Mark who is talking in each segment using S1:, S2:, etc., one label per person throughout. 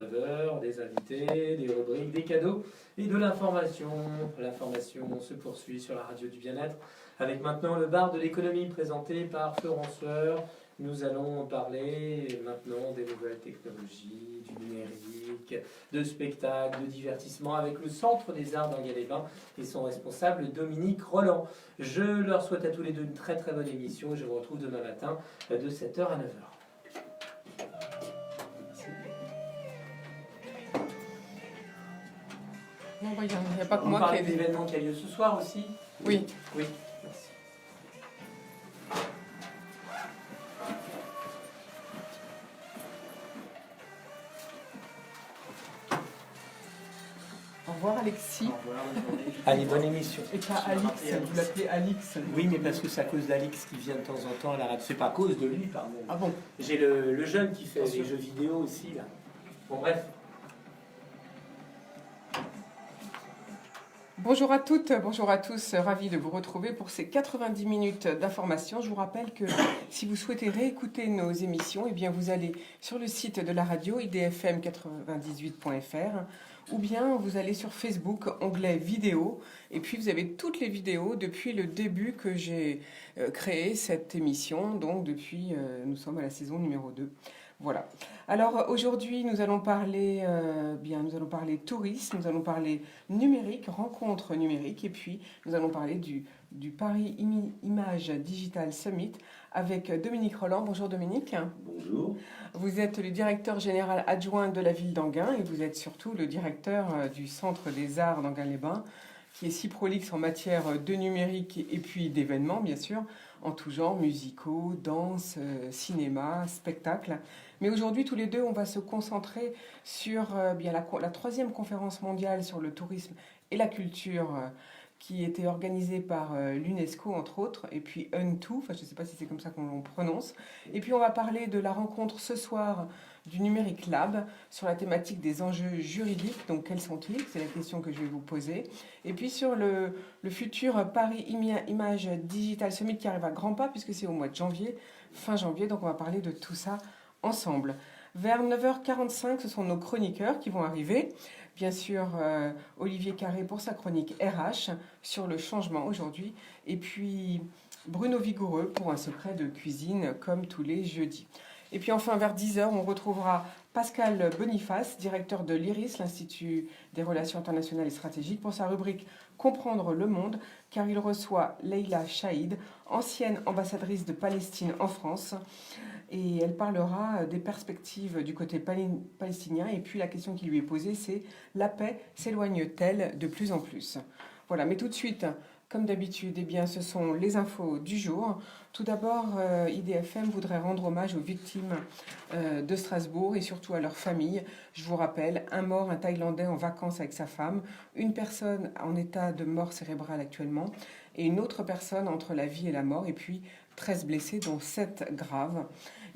S1: des invités, des rubriques, des cadeaux et de l'information. L'information se poursuit sur la radio du bien-être avec maintenant le bar de l'économie présenté par Florence Fleur. Nous allons parler maintenant des nouvelles technologies, du numérique, de spectacles, de divertissement avec le Centre des Arts d'Enghien-les-Bains et son responsable Dominique Roland. Je leur souhaite à tous les deux une très très bonne émission et je vous retrouve demain matin de 7h à 9h.
S2: Non, il n'y a pas que
S1: On
S2: moi
S1: parle
S2: qui
S1: de l'événement qui a lieu ce soir aussi.
S2: Oui.
S1: Oui, merci.
S2: Au revoir Alexis.
S1: Au revoir, bonne journée. Allez, bonne émission.
S2: Et pas Alix, vous l'appelez Alix.
S1: Oui, mais parce que c'est à cause d'Alix qui vient de temps en temps à la radio. C'est pas à cause de lui, pardon.
S2: Ah bon?
S1: J'ai le jeune qui fait les jeux vidéo aussi, là. Bon, bref.
S2: Bonjour à toutes, bonjour à tous, ravi de vous retrouver pour ces 90 minutes d'information. Je vous rappelle que si vous souhaitez réécouter nos émissions, eh bien vous allez sur le site de la radio idfm98.fr ou bien vous allez sur Facebook, onglet vidéo, et puis vous avez toutes les vidéos depuis le début que j'ai créé cette émission, donc depuis, nous sommes à la saison numéro 2. Voilà. Alors aujourd'hui, nous allons parler tourisme, nous allons parler numérique, rencontre numérique, et puis nous allons parler du Paris Image Digital Summit avec Dominique Roland. Bonjour Dominique.
S3: Bonjour.
S2: Vous êtes le directeur général adjoint de la ville d'Enghien et vous êtes surtout le directeur du Centre des Arts d'Enghien-les-Bains, qui est si prolixe en matière de numérique et puis d'événements, bien sûr, en tout genre, musicaux, danse, cinéma, spectacle. Mais aujourd'hui, tous les deux, on va se concentrer sur la troisième conférence mondiale sur le tourisme et la culture qui était organisée par l'UNESCO, entre autres, et puis UN2, enfin, je ne sais pas si c'est comme ça qu'on prononce. Et puis, on va parler de la rencontre ce soir du Numérique Lab sur la thématique des enjeux juridiques. Donc, quels sont-ils? C'est la question que je vais vous poser. Et puis, sur le futur Paris Image Digital Summit qui arrive à grands pas, puisque c'est au mois de janvier, fin janvier. Donc, on va parler de tout ça ensemble. Vers 9h45, ce sont nos chroniqueurs qui vont arriver. Bien sûr, Olivier Carré pour sa chronique RH sur le changement aujourd'hui. Et puis Bruno Vigoureux pour un secret de cuisine comme tous les jeudis. Et puis enfin, vers 10h, on retrouvera Pascal Boniface, directeur de l'IRIS, l'Institut des Relations Internationales et Stratégiques, pour sa rubrique Comprendre le monde, car il reçoit Leïla Chaïd, ancienne ambassadrice de Palestine en France. Et elle parlera des perspectives du côté palestinien. Et puis la question qui lui est posée, c'est la paix s'éloigne-t-elle de plus en plus? Voilà, mais tout de suite, comme d'habitude, eh bien, ce sont les infos du jour. Tout d'abord, IDFM voudrait rendre hommage aux victimes de Strasbourg et surtout à leurs familles. Je vous rappelle, un mort, un Thaïlandais en vacances avec sa femme, une personne en état de mort cérébrale actuellement et une autre personne entre la vie et la mort, et puis 13 blessés, dont 7 graves.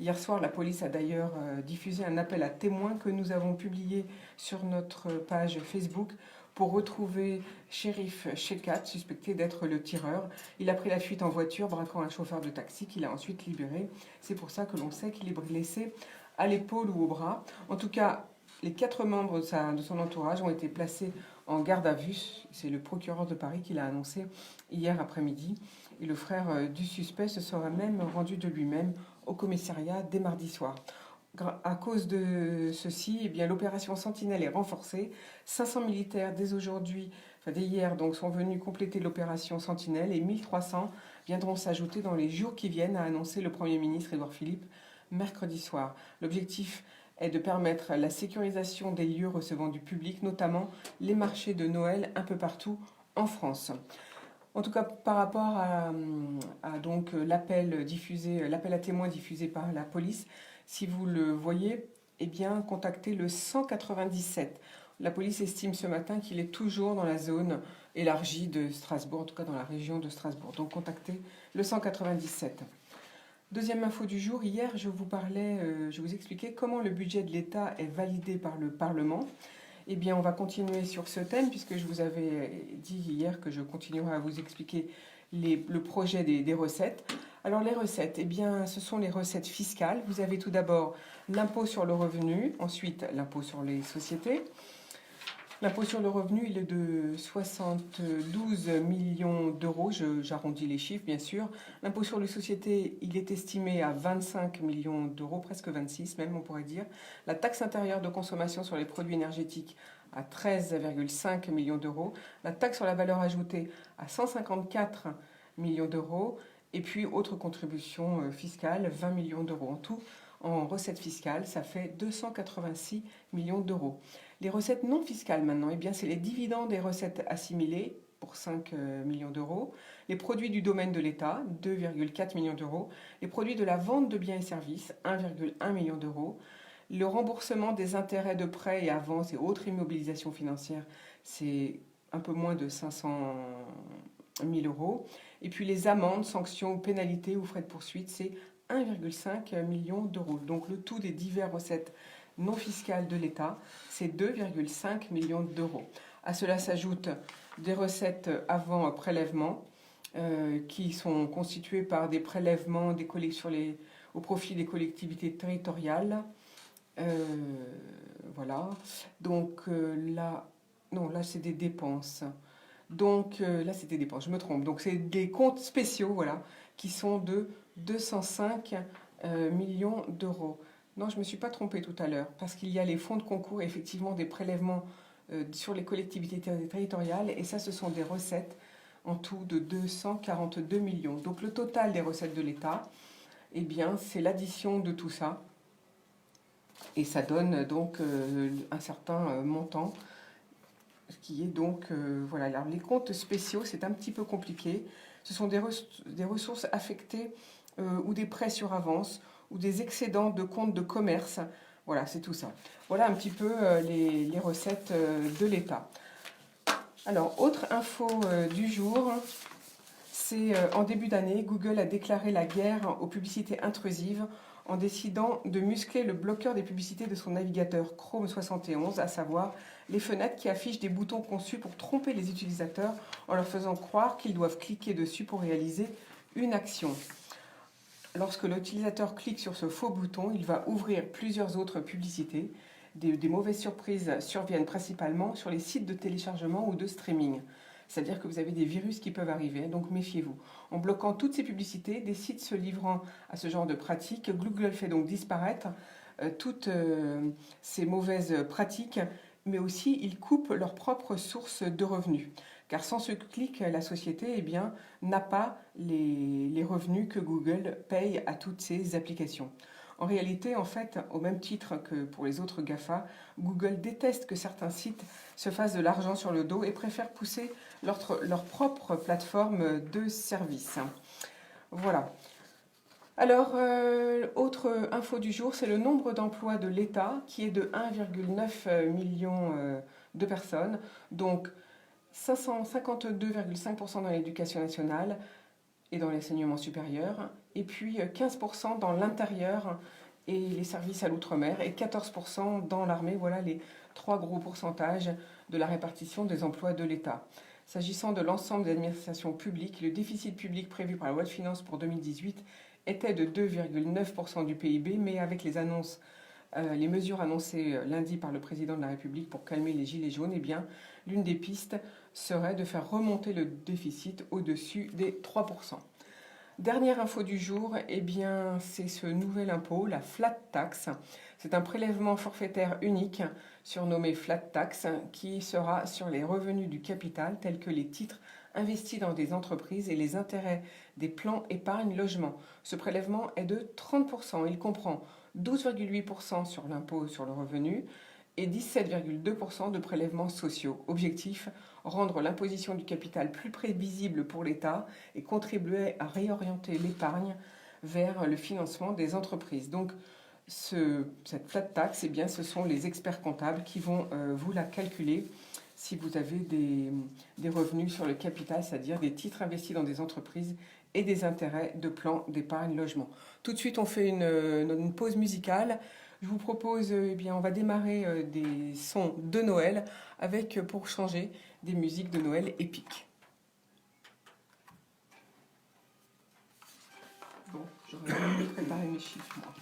S2: Hier soir, la police a d'ailleurs diffusé un appel à témoins que nous avons publié sur notre page Facebook pour retrouver Shérif Shekat, suspecté d'être le tireur. Il a pris la fuite en voiture, braquant un chauffeur de taxi qu'il a ensuite libéré. C'est pour ça que l'on sait qu'il est blessé à l'épaule ou au bras. En tout cas, les 4 membres de son entourage ont été placés en garde à vue. C'est le procureur de Paris qui l'a annoncé hier après-midi. Et le frère du suspect se sera même rendu de lui-même au commissariat dès mardi soir. À cause de ceci, eh bien, l'opération Sentinelle est renforcée. 500 militaires dès hier, donc, sont venus compléter l'opération Sentinelle et 1300 viendront s'ajouter dans les jours qui viennent, a annoncé le Premier ministre Édouard Philippe mercredi soir. L'objectif est de permettre la sécurisation des lieux recevant du public, notamment les marchés de Noël un peu partout en France. En tout cas, par rapport à donc l'appel à témoins diffusé par la police, si vous le voyez, eh bien, contactez le 197. La police estime ce matin qu'il est toujours dans la zone élargie de Strasbourg, en tout cas dans la région de Strasbourg. Donc, contactez le 197. Deuxième info du jour, hier, je vous expliquais comment le budget de l'État est validé par le Parlement. Eh bien, on va continuer sur ce thème, puisque je vous avais dit hier que je continuerai à vous expliquer le projet des recettes. Alors les recettes, eh bien ce sont les recettes fiscales. Vous avez tout d'abord l'impôt sur le revenu, ensuite l'impôt sur les sociétés. L'impôt sur le revenu, il est de 72 millions d'euros, j'arrondis les chiffres bien sûr. L'impôt sur les sociétés, il est estimé à 25 millions d'euros, presque 26 même on pourrait dire. La taxe intérieure de consommation sur les produits énergétiques à 13,5 millions d'euros. La taxe sur la valeur ajoutée à 154 millions d'euros. Et puis autres contributions fiscales, 20 millions d'euros en tout. En recettes fiscales, ça fait 286 millions d'euros. Les recettes non fiscales maintenant, eh bien, c'est les dividendes et recettes assimilées pour 5 millions d'euros, les produits du domaine de l'État, 2,4 millions d'euros, les produits de la vente de biens et services, 1,1 million d'euros, le remboursement des intérêts de prêts et avances et autres immobilisations financières, c'est un peu moins de 500 000 euros, et puis les amendes, sanctions ou pénalités ou frais de poursuite, c'est 1,5 million d'euros. Donc le tout des diverses recettes non fiscales de l'État, c'est 2,5 millions d'euros. À cela s'ajoutent des recettes avant prélèvement qui sont constituées par des prélèvements au profit des collectivités territoriales. Voilà. Donc là c'est des dépenses. Donc là c'est des dépenses, je me trompe. Donc c'est des comptes spéciaux, voilà, qui sont de 205 millions d'euros. Non, je ne me suis pas trompée tout à l'heure, parce qu'il y a les fonds de concours et effectivement des prélèvements sur les collectivités territoriales, et ça, ce sont des recettes en tout de 242 millions. Donc le total des recettes de l'État, eh bien, c'est l'addition de tout ça, et ça donne donc un certain montant, qui est donc, voilà. Alors les comptes spéciaux, c'est un petit peu compliqué. Ce sont des ressources affectées ou des prêts sur avance, ou des excédents de comptes de commerce. Voilà, c'est tout ça. Voilà un petit peu les recettes de l'État. Alors, autre info du jour, c'est en début d'année, Google a déclaré la guerre aux publicités intrusives en décidant de muscler le bloqueur des publicités de son navigateur Chrome 71, à savoir les fenêtres qui affichent des boutons conçus pour tromper les utilisateurs en leur faisant croire qu'ils doivent cliquer dessus pour réaliser une action. Lorsque l'utilisateur clique sur ce faux bouton, il va ouvrir plusieurs autres publicités. Des mauvaises surprises surviennent principalement sur les sites de téléchargement ou de streaming. C'est-à-dire que vous avez des virus qui peuvent arriver, donc méfiez-vous. En bloquant toutes ces publicités, des sites se livrant à ce genre de pratiques, Google fait donc disparaître toutes ces mauvaises pratiques, mais aussi ils coupent leurs propres sources de revenus. Car sans ce clic, la société eh bien, n'a pas les revenus que Google paye à toutes ces applications. En réalité, en fait, au même titre que pour les autres GAFA, Google déteste que certains sites se fassent de l'argent sur le dos et préfère pousser leur propre plateforme de service. Voilà. Alors, autre info du jour, c'est le nombre d'emplois de l'État qui est de 1,9 million de personnes. Donc, 552,5% dans l'éducation nationale et dans l'enseignement supérieur, et puis 15% dans l'intérieur et les services à l'outre-mer, et 14% dans l'armée. Voilà les trois gros pourcentages de la répartition des emplois de l'État. S'agissant de l'ensemble des administrations publiques, le déficit public prévu par la loi de finances pour 2018 était de 2,9% du PIB, mais avec les mesures annoncées lundi par le président de la République pour calmer les gilets jaunes, eh bien, l'une des pistes serait de faire remonter le déficit au-dessus des 3%. Dernière info du jour, eh bien, c'est ce nouvel impôt, la flat tax. C'est un prélèvement forfaitaire unique, surnommé flat tax, qui sera sur les revenus du capital, tels que les titres investis dans des entreprises et les intérêts des plans épargne logement. Ce prélèvement est de 30%. Il comprend 12,8% sur l'impôt sur le revenu et 17,2% de prélèvements sociaux. Objectif, rendre l'imposition du capital plus prévisible pour l'État et contribuer à réorienter l'épargne vers le financement des entreprises. Donc, cette flat tax, eh bien, ce sont les experts comptables qui vont vous la calculer si vous avez des revenus sur le capital, c'est-à-dire des titres investis dans des entreprises et des intérêts de plans d'épargne logement. Tout de suite, on fait une pause musicale. Je vous propose, eh bien, on va démarrer des sons de Noël avec, pour changer, des musiques de Noël épiques. J'aurais dû préparer mes chiffres, moi.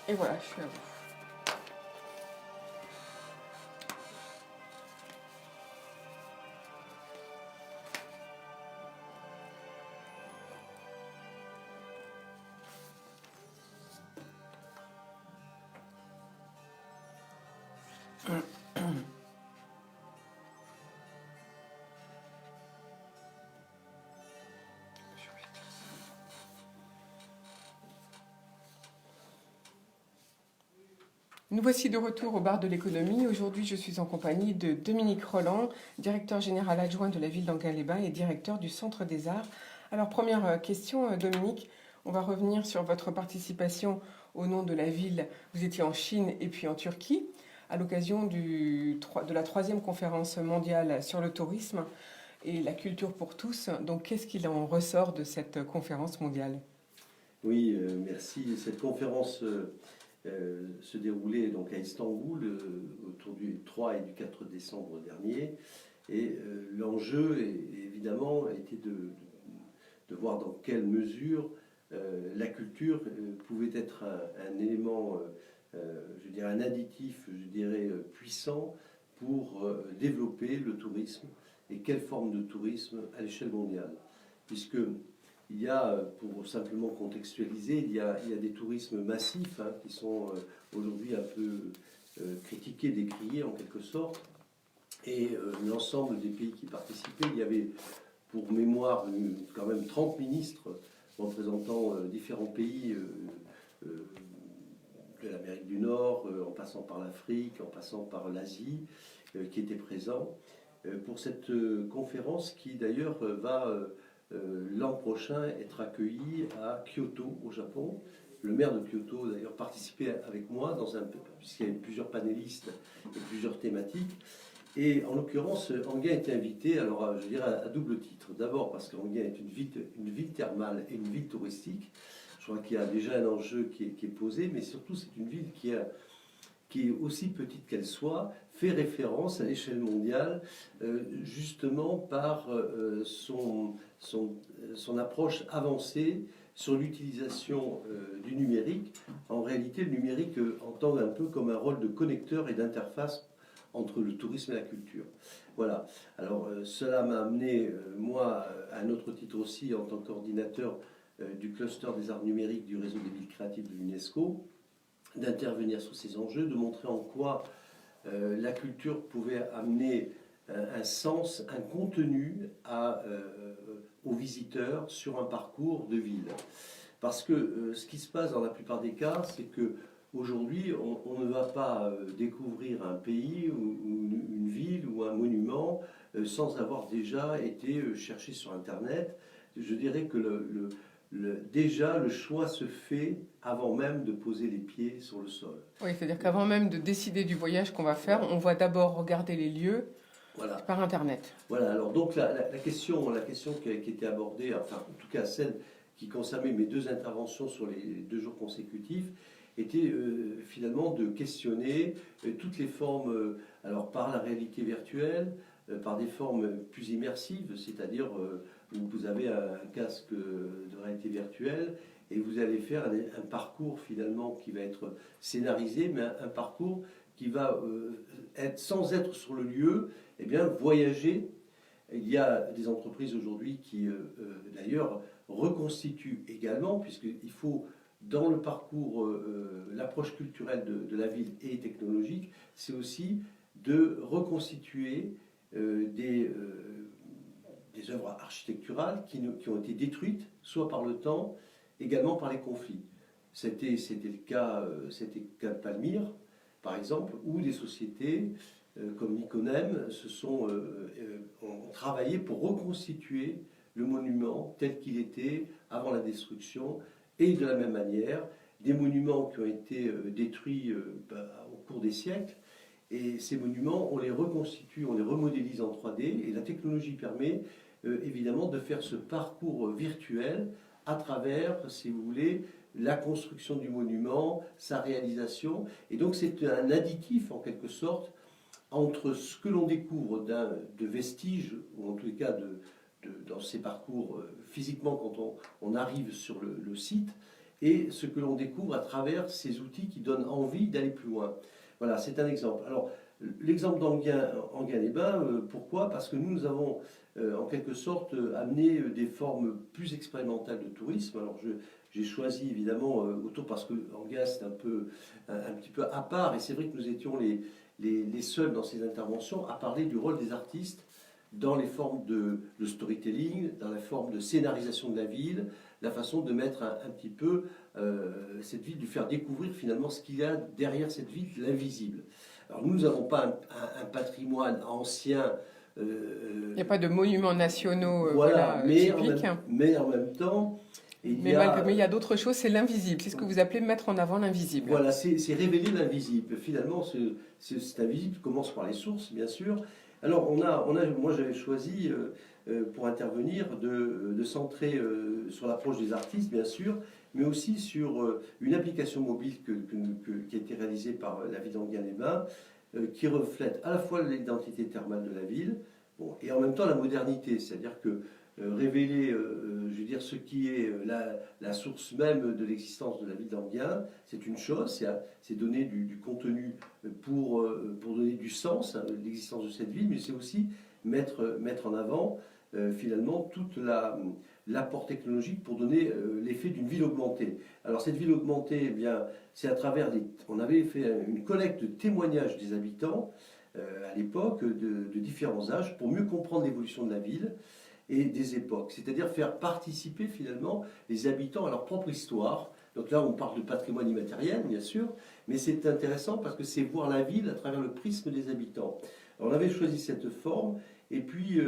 S2: Et voilà, je suis à vous. Nous voici de retour au bar de l'économie. Aujourd'hui, je suis en compagnie de Dominique Roland, directeur général adjoint de la ville d'Enghien-les-Bains et directeur du Centre des Arts. Alors, première question, Dominique, on va revenir sur votre participation au nom de la ville. Vous étiez en Chine et puis en Turquie, à l'occasion de la 3e conférence mondiale sur le tourisme et la culture pour tous. Donc, qu'est-ce qu'il en ressort de cette conférence mondiale ?
S3: Oui, merci. Cette conférence se déroulait donc à Istanbul autour du 3 et du 4 décembre dernier. Et l'enjeu, évidemment, était de voir dans quelle mesure la culture pouvait être un élément, je dirais un additif, je dirais puissant pour développer le tourisme et quelle forme de tourisme à l'échelle mondiale. Puisque il y a, pour simplement contextualiser, il y a des tourismes massifs qui sont aujourd'hui un peu critiqués, décriés en quelque sorte. Et l'ensemble des pays qui participaient, il y avait pour mémoire quand même 30 ministres représentant différents pays de l'Amérique du Nord, en passant par l'Afrique, en passant par l'Asie, qui étaient présents pour cette conférence qui d'ailleurs va l'an prochain être accueilli à Kyoto, au Japon. Le maire de Kyoto, d'ailleurs, participait avec moi, puisqu'il y avait plusieurs panélistes et plusieurs thématiques. Et en l'occurrence, Enghien était invité, alors je dirais à double titre. D'abord parce qu'Enghien est une ville thermale et une ville touristique. Je crois qu'il y a déjà un enjeu qui est posé, mais surtout c'est une ville qui est aussi petite qu'elle soit, fait référence à l'échelle mondiale, justement par son approche avancée sur l'utilisation du numérique. En réalité, le numérique entend un peu comme un rôle de connecteur et d'interface entre le tourisme et la culture. Voilà. Alors, cela m'a amené, moi, à un autre titre aussi, en tant que coordinateur du cluster des arts numériques du réseau des villes créatives de l'UNESCO, d'intervenir sur ces enjeux, de montrer en quoi la culture pouvait amener un sens, un contenu aux visiteurs sur un parcours de ville. Parce que ce qui se passe dans la plupart des cas, c'est que aujourd'hui, on ne va pas découvrir un pays ou une ville ou un monument sans avoir déjà été cherché sur Internet. Je dirais que déjà, le choix se fait avant même de poser les pieds sur le sol.
S2: Oui, c'est-à-dire qu'avant même de décider du voyage qu'on va faire, on va d'abord regarder les lieux par Internet.
S3: Voilà, alors donc la question qui a été abordée, enfin en tout cas celle qui concernait mes 2 interventions sur les 2 jours consécutifs, était finalement de questionner toutes les formes, alors par la réalité virtuelle, par des formes plus immersives, c'est-à-dire où vous avez un casque de réalité virtuelle et vous allez faire un parcours finalement qui va être scénarisé, mais un parcours qui va être, sans être sur le lieu, eh bien, voyager. Il y a des entreprises aujourd'hui qui, d'ailleurs, reconstituent également, puisqu'il faut dans le parcours, l'approche culturelle de la ville et technologique, c'est aussi de reconstituer des œuvres architecturales qui ont été détruites, soit par le temps, également par les conflits. C'était le cas de Palmyre, par exemple, où des sociétés comme Nikonem ont travaillé pour reconstituer le monument tel qu'il était avant la destruction, et de la même manière, des monuments qui ont été détruits au cours des siècles, et ces monuments, on les reconstitue, on les remodélise en 3D, et la technologie permet évidemment de faire ce parcours virtuel à travers, si vous voulez, la construction du monument, sa réalisation. Et donc c'est un additif en quelque sorte entre ce que l'on découvre de vestiges, ou en tous les cas dans ces parcours physiquement quand on arrive sur le site, et ce que l'on découvre à travers ces outils qui donnent envie d'aller plus loin. Voilà, c'est un exemple. Alors, l'exemple d'Enghien-les-Bains, pourquoi? Parce que nous avons en quelque sorte amené des formes plus expérimentales de tourisme. Alors, j'ai choisi évidemment autour parce que Enghien c'est un petit peu à part, et c'est vrai que nous étions les seuls dans ces interventions à parler du rôle des artistes dans les formes de storytelling, dans la forme de scénarisation de la ville, la façon de mettre un petit peu cette ville, de faire découvrir finalement ce qu'il y a derrière cette ville, l'invisible. Alors nous n'avons pas un patrimoine ancien.
S2: Il n'y a pas de monuments nationaux typiques.
S3: Mais en même temps,
S2: mais il y a d'autres choses, c'est l'invisible. C'est ce que vous appelez mettre en avant l'invisible.
S3: Voilà, c'est révéler l'invisible. Finalement, cet invisible commence par les sources, bien sûr. Alors, moi, j'avais choisi, pour intervenir, de centrer sur l'approche des artistes, bien sûr, mais aussi sur une application mobile qui a été réalisée par la ville d'Enghien-les-Bains, qui reflète à la fois l'identité thermale de la ville, et en même temps la modernité, c'est-à-dire que révéler, je veux dire, ce qui est la source même de l'existence de la ville d'Enghien, c'est une chose, c'est donner du contenu pour donner du sens à l'existence de cette ville, mais c'est aussi mettre en avant finalement toute l'apport technologique pour donner l'effet d'une ville augmentée. Alors cette ville augmentée, eh bien, c'est à travers on avait fait une collecte de témoignages des habitants à l'époque de différents âges pour mieux comprendre l'évolution de la ville et des époques, c'est-à-dire faire participer finalement les habitants à leur propre histoire. Donc là, on parle de patrimoine immatériel, bien sûr, mais c'est intéressant parce que c'est voir la ville à travers le prisme des habitants. Alors, on avait choisi cette forme, et puis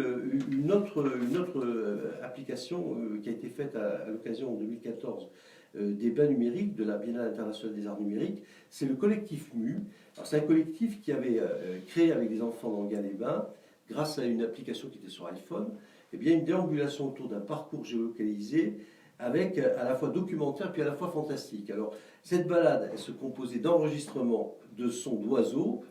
S3: une autre application qui a été faite à l'occasion en 2014 des bains numériques de la Biennale internationale des arts numériques, c'est le collectif MU. Alors, c'est un collectif qui avait créé avec des enfants d'Enghien-les-Bains, grâce à une application qui était sur iPhone, eh bien, une déambulation autour d'un parcours géolocalisé avec à la fois documentaire puis à la fois fantastique. Alors, cette balade, elle se composait d'enregistrements de sons d'oiseaux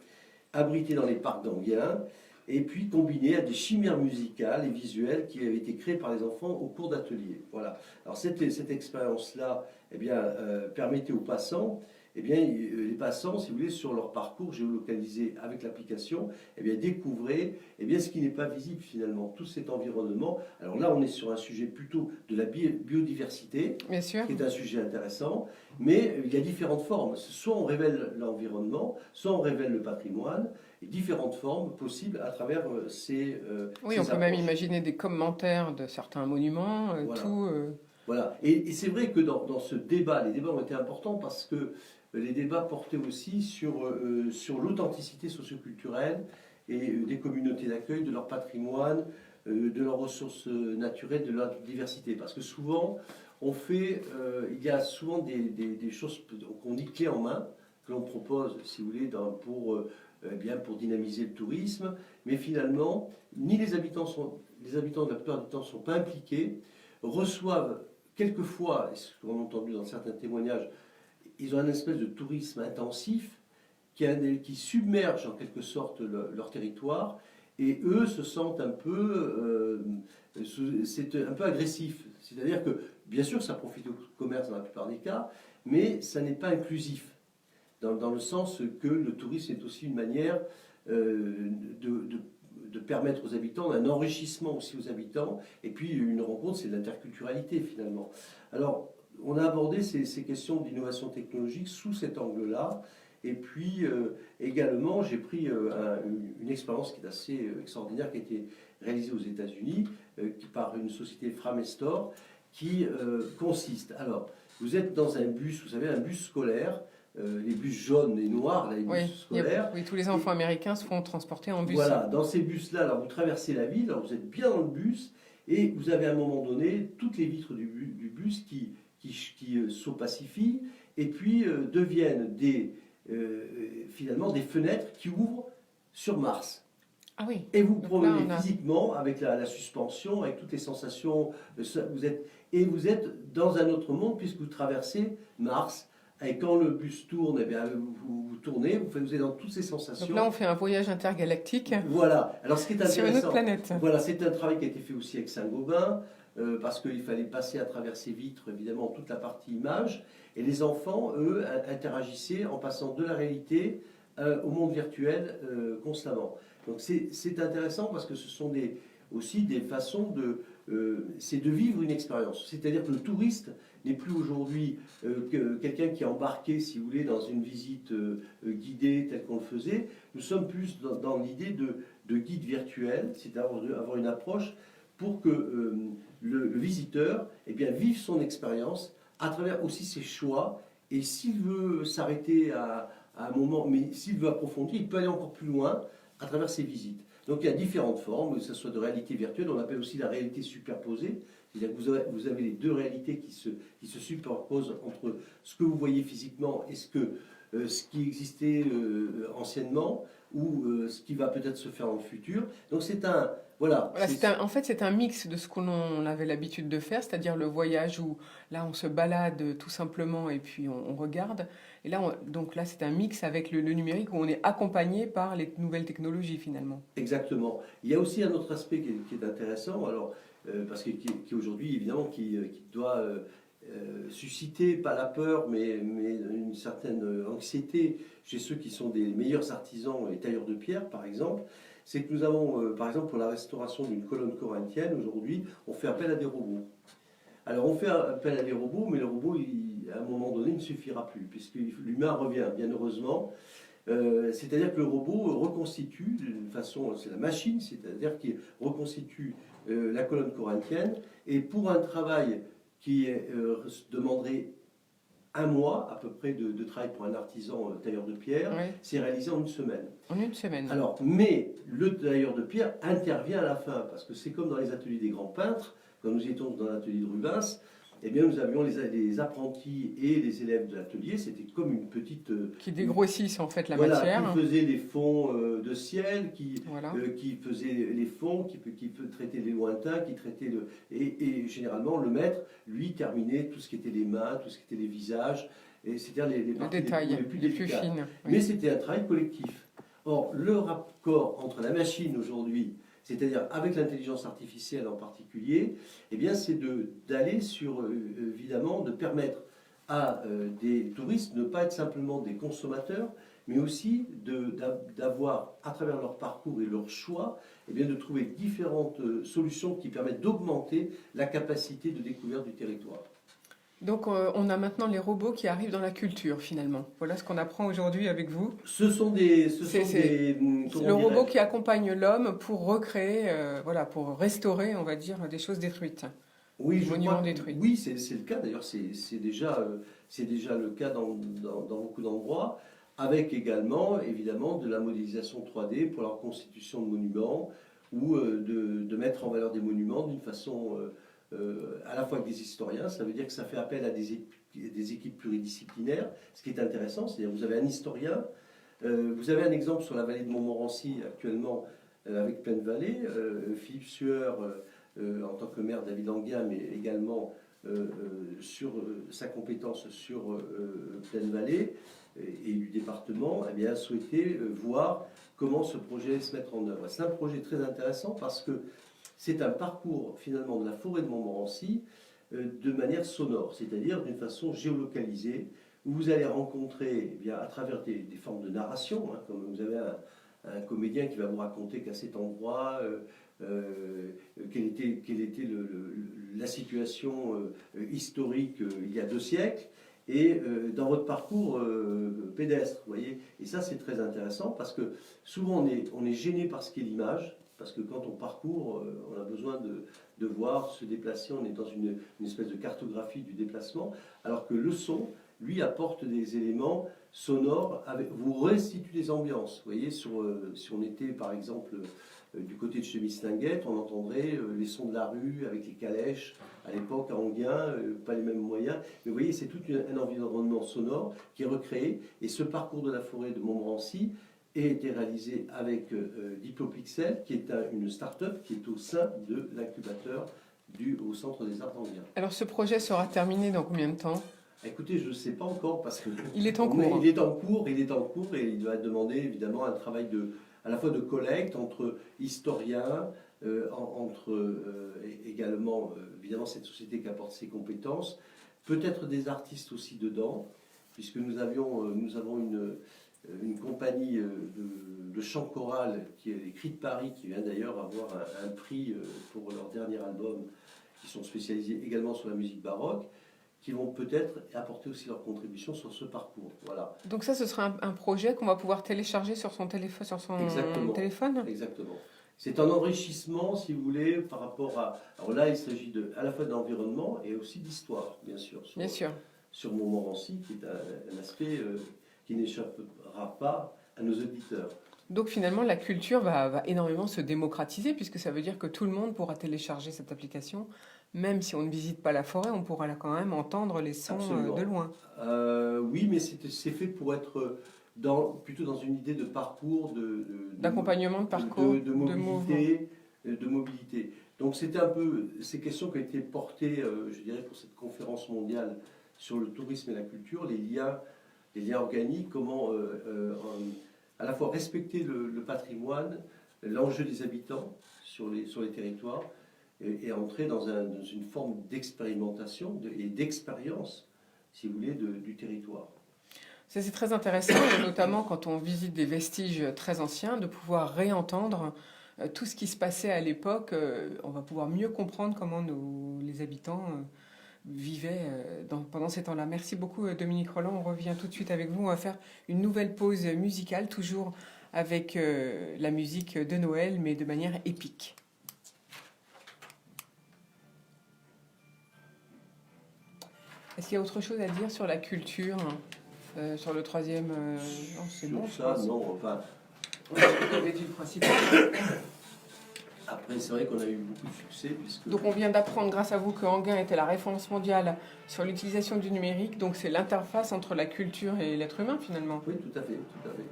S3: abrités dans les parcs d'Enghien et puis combinés à des chimères musicales et visuelles qui avaient été créées par les enfants au cours d'ateliers. Voilà. Alors, cette expérience-là eh bien, permettait aux passants, eh bien, les passants, si vous voulez, sur leur parcours géolocalisé avec l'application, eh bien, découvraient eh bien, ce qui n'est pas visible finalement, tout cet environnement. Alors là, on est sur un sujet plutôt de la biodiversité,
S2: bien sûr,
S3: qui est un sujet intéressant, mais il y a différentes formes. Soit on révèle l'environnement, soit on révèle le patrimoine, et différentes formes possibles à travers ces
S2: oui,
S3: ces
S2: on peut même imaginer des commentaires de certains monuments,
S3: voilà. Voilà. Et c'est vrai que dans ce débat, les débats ont été importants parce que les débats portaient aussi sur l'authenticité socioculturelle et des communautés d'accueil, de leur patrimoine, de leurs ressources naturelles, de leur diversité. Parce que souvent, il y a souvent des choses qu'on dit clés en main, que l'on propose, si vous voulez, pour dynamiser le tourisme, mais finalement, ni les habitants de la plupart du temps ne sont pas impliqués, reçoivent quelquefois, ce qu'on a entendu dans certains témoignages, ils ont un espèce de tourisme intensif qui submerge en quelque sorte leur territoire, et eux se sentent c'est un peu agressif. C'est-à-dire que, bien sûr, ça profite au commerce dans la plupart des cas, mais ça n'est pas inclusif, dans le sens que le tourisme est aussi une manière de permettre aux habitants un enrichissement aussi aux habitants, et puis une rencontre, c'est de l'interculturalité finalement. Alors, on a abordé ces questions d'innovation technologique sous cet angle-là. Et puis également, j'ai pris une expérience qui est assez extraordinaire, qui a été réalisée aux États-Unis par une société Framestor, qui consiste. Alors, vous êtes dans un bus, vous savez, un bus scolaire, les bus jaunes et noirs, là, les bus scolaires.
S2: Oui, tous les enfants américains se font transporter en bus.
S3: Voilà, dans ces bus-là, alors vous traversez la ville, alors vous êtes bien dans le bus, et vous avez à un moment donné toutes les vitres du bus qui s'opacifient, et puis deviennent finalement des fenêtres qui ouvrent sur Mars.
S2: Ah oui.
S3: Et vous
S2: Donc
S3: promenez
S2: là,
S3: physiquement avec la suspension, avec toutes les sensations, vous êtes dans un autre monde puisque vous traversez Mars. Et quand le bus tourne, eh bien, vous tournez, vous êtes dans toutes ces sensations.
S2: Donc là, on fait un voyage intergalactique
S3: Voilà. Alors, ce qui est intéressant,
S2: sur une autre planète.
S3: Voilà, c'est un travail qui a été fait aussi avec Saint-Gobain, parce qu'il fallait passer à travers ces vitres, évidemment, toute la partie image. Et les enfants, eux, interagissaient en passant de la réalité au monde virtuel constamment. Donc, c'est intéressant parce que ce sont aussi des façons c'est de vivre une expérience. C'est-à-dire que le touriste n'est plus aujourd'hui quelqu'un qui est embarqué, si vous voulez, dans une visite guidée telle qu'on le faisait. Nous sommes plus dans l'idée de guide virtuel, c'est-à-dire avoir une approche pour que le visiteur vive son expérience à travers aussi ses choix. Et s'il veut s'arrêter à un moment, mais s'il veut approfondir, il peut aller encore plus loin à travers ses visites. Donc il y a différentes formes, que ce soit de réalité virtuelle, on appelle aussi la réalité superposée. C'est-à-dire que vous avez les deux réalités qui se superposent entre ce que vous voyez physiquement et ce qui existait anciennement ou ce qui va peut-être se faire dans le futur. Donc c'est un... Voilà,
S2: en fait, c'est un mix de ce qu'on avait l'habitude de faire, c'est-à-dire le voyage où là, on se balade tout simplement et puis on regarde. Et là, donc là, c'est un mix avec le numérique où on est accompagné par les nouvelles technologies finalement.
S3: Exactement. Il y a aussi un autre aspect qui est intéressant, alors, parce qui aujourd'hui, évidemment, qui doit susciter, pas la peur, mais une certaine anxiété chez ceux qui sont des meilleurs artisans et tailleurs de pierre, par exemple. C'est que nous avons, par exemple, pour la restauration d'une colonne corinthienne, aujourd'hui, on fait appel à des robots. Alors, on fait appel à des robots, mais le robot, à un moment donné, ne suffira plus, puisque l'humain revient, bien heureusement. C'est-à-dire que le robot reconstitue d'une façon, c'est la machine, c'est-à-dire qu'il reconstitue la colonne corinthienne, et pour un travail qui demanderait un mois à peu près de travail pour un artisan tailleur de pierre,
S2: Oui.
S3: c'est réalisé en une semaine.
S2: En une semaine.
S3: Alors, mais le tailleur de pierre intervient à la fin, parce que c'est comme dans les ateliers des grands peintres, quand nous étions dans l'atelier de Rubens, eh bien, nous avions les apprentis et les élèves de l'atelier, c'était comme une petite...
S2: qui dégrossissent en fait la
S3: voilà,
S2: matière.
S3: qui faisaient les fonds de ciel,
S2: Voilà.
S3: qui faisaient les fonds, qui traitaient les lointains, qui traitaient et généralement, le maître, lui, terminait tout ce qui était les mains, tout ce qui était les visages, et c'est-à-dire les parties
S2: détails
S3: les plus délicates.
S2: fines. Oui.
S3: Mais c'était un travail collectif. Or, le raccord entre la machine aujourd'hui, c'est-à-dire avec l'intelligence artificielle en particulier, eh bien, c'est d'aller sur, évidemment, de permettre à des touristes de ne pas être simplement des consommateurs, mais aussi d'avoir, à travers leur parcours et leur choix, eh bien, de trouver différentes solutions qui permettent d'augmenter la capacité de découverte du territoire.
S2: Donc on a maintenant les robots qui arrivent dans la culture finalement. Voilà ce qu'on apprend aujourd'hui avec vous.
S3: C'est
S2: le robot qui accompagne l'homme pour recréer, pour restaurer, on va dire, des choses détruites.
S3: Oui,
S2: des monuments détruits.
S3: Oui, c'est le cas. D'ailleurs, c'est déjà le cas dans beaucoup d'endroits, avec également, évidemment, de la modélisation 3D pour la reconstitution de monuments ou de mettre en valeur des monuments d'une façon... à la fois avec des historiens, ça veut dire que ça fait appel à des équipes pluridisciplinaires, ce qui est intéressant, c'est-à-dire que vous avez un historien, vous avez un exemple sur la vallée de Montmorency actuellement avec Plaine Vallée, Philippe Sueur en tant que maire David Anguien, mais également sur sa compétence sur Plaine Vallée et du département, eh bien, a souhaité voir comment ce projet se mettre en œuvre. C'est un projet très intéressant parce que c'est un parcours finalement de la forêt de Montmorency de manière sonore, c'est-à-dire d'une façon géolocalisée, où vous allez rencontrer eh bien, à travers des formes de narration, hein, comme vous avez un comédien qui va vous raconter qu'à cet endroit, quel était la situation historique il y a 2 siècles et dans votre parcours pédestre, vous voyez. Et ça, c'est très intéressant parce que souvent on est gêné par ce qu'est l'image, parce que quand on parcourt, on a besoin de voir se déplacer, on est dans une espèce de cartographie du déplacement, alors que le son, lui, apporte des éléments sonores, vous restitue des ambiances. Vous voyez, si on était par exemple du côté de chez Mislinguette, on entendrait les sons de la rue avec les calèches, à l'époque à Enghien, pas les mêmes moyens. Mais vous voyez, c'est tout un environnement sonore qui est recréé. Et ce parcours de la forêt de Montmorency a été réalisé avec Diplopixel, qui est une start-up qui est au sein de l'incubateur au Centre des Arts d'Enghien.
S2: Alors ce projet sera terminé dans combien de temps ?
S3: Écoutez, je ne sais pas encore parce que
S2: il est en cours.
S3: Il est en cours et il doit demander évidemment un travail à la fois de collecte entre historiens, également évidemment cette société qui apporte ses compétences, peut-être des artistes aussi dedans, puisque nous avons une compagnie de chant choral qui est les Cris de Paris, qui vient d'ailleurs avoir un prix pour leur dernier album, qui sont spécialisés également sur la musique baroque, qui vont peut-être apporter aussi leur contribution sur ce parcours. Voilà.
S2: Donc ça, ce sera un projet qu'on va pouvoir télécharger sur son téléphone,
S3: Exactement. C'est un enrichissement, si vous voulez, par rapport à... Alors là, il s'agit à la fois d'environnement et aussi d'histoire, bien sûr. Sur Montmorency, qui est un aspect qui n'échappera pas à nos auditeurs.
S2: Donc finalement, la culture va énormément se démocratiser, puisque ça veut dire que tout le monde pourra télécharger cette application. Même si on ne visite pas la forêt, on pourra là quand même entendre les sons de loin.
S3: Oui, mais c'est fait pour être plutôt dans une idée de parcours,
S2: d'accompagnement de parcours,
S3: de mobilité. Donc c'était un peu ces questions qui ont été portées, je dirais, pour cette conférence mondiale sur le tourisme et la culture, les liens organiques, comment à la fois respecter le patrimoine, l'enjeu des habitants sur les territoires, et entrer dans une forme d'expérimentation et d'expérience, si vous voulez, du territoire.
S2: Ça, c'est très intéressant, notamment quand on visite des vestiges très anciens, de pouvoir réentendre tout ce qui se passait à l'époque. On va pouvoir mieux comprendre comment les habitants vivaient pendant ces temps-là. Merci beaucoup, Dominique Rolland. On revient tout de suite avec vous. On va faire une nouvelle pause musicale, toujours avec la musique de Noël, mais de manière épique. Est-ce qu'il y a autre chose à dire sur la culture, sur le troisième non, c'est
S3: sur
S2: bon,
S3: ça, non, enfin...
S2: Vous avez dit le principal.
S3: Après, c'est vrai qu'on a eu beaucoup de succès.
S2: Donc on vient d'apprendre, grâce à vous, que Enghien était la référence mondiale sur l'utilisation du numérique. Donc c'est l'interface entre la culture et l'être humain, finalement.
S3: Oui, tout à fait, tout à fait.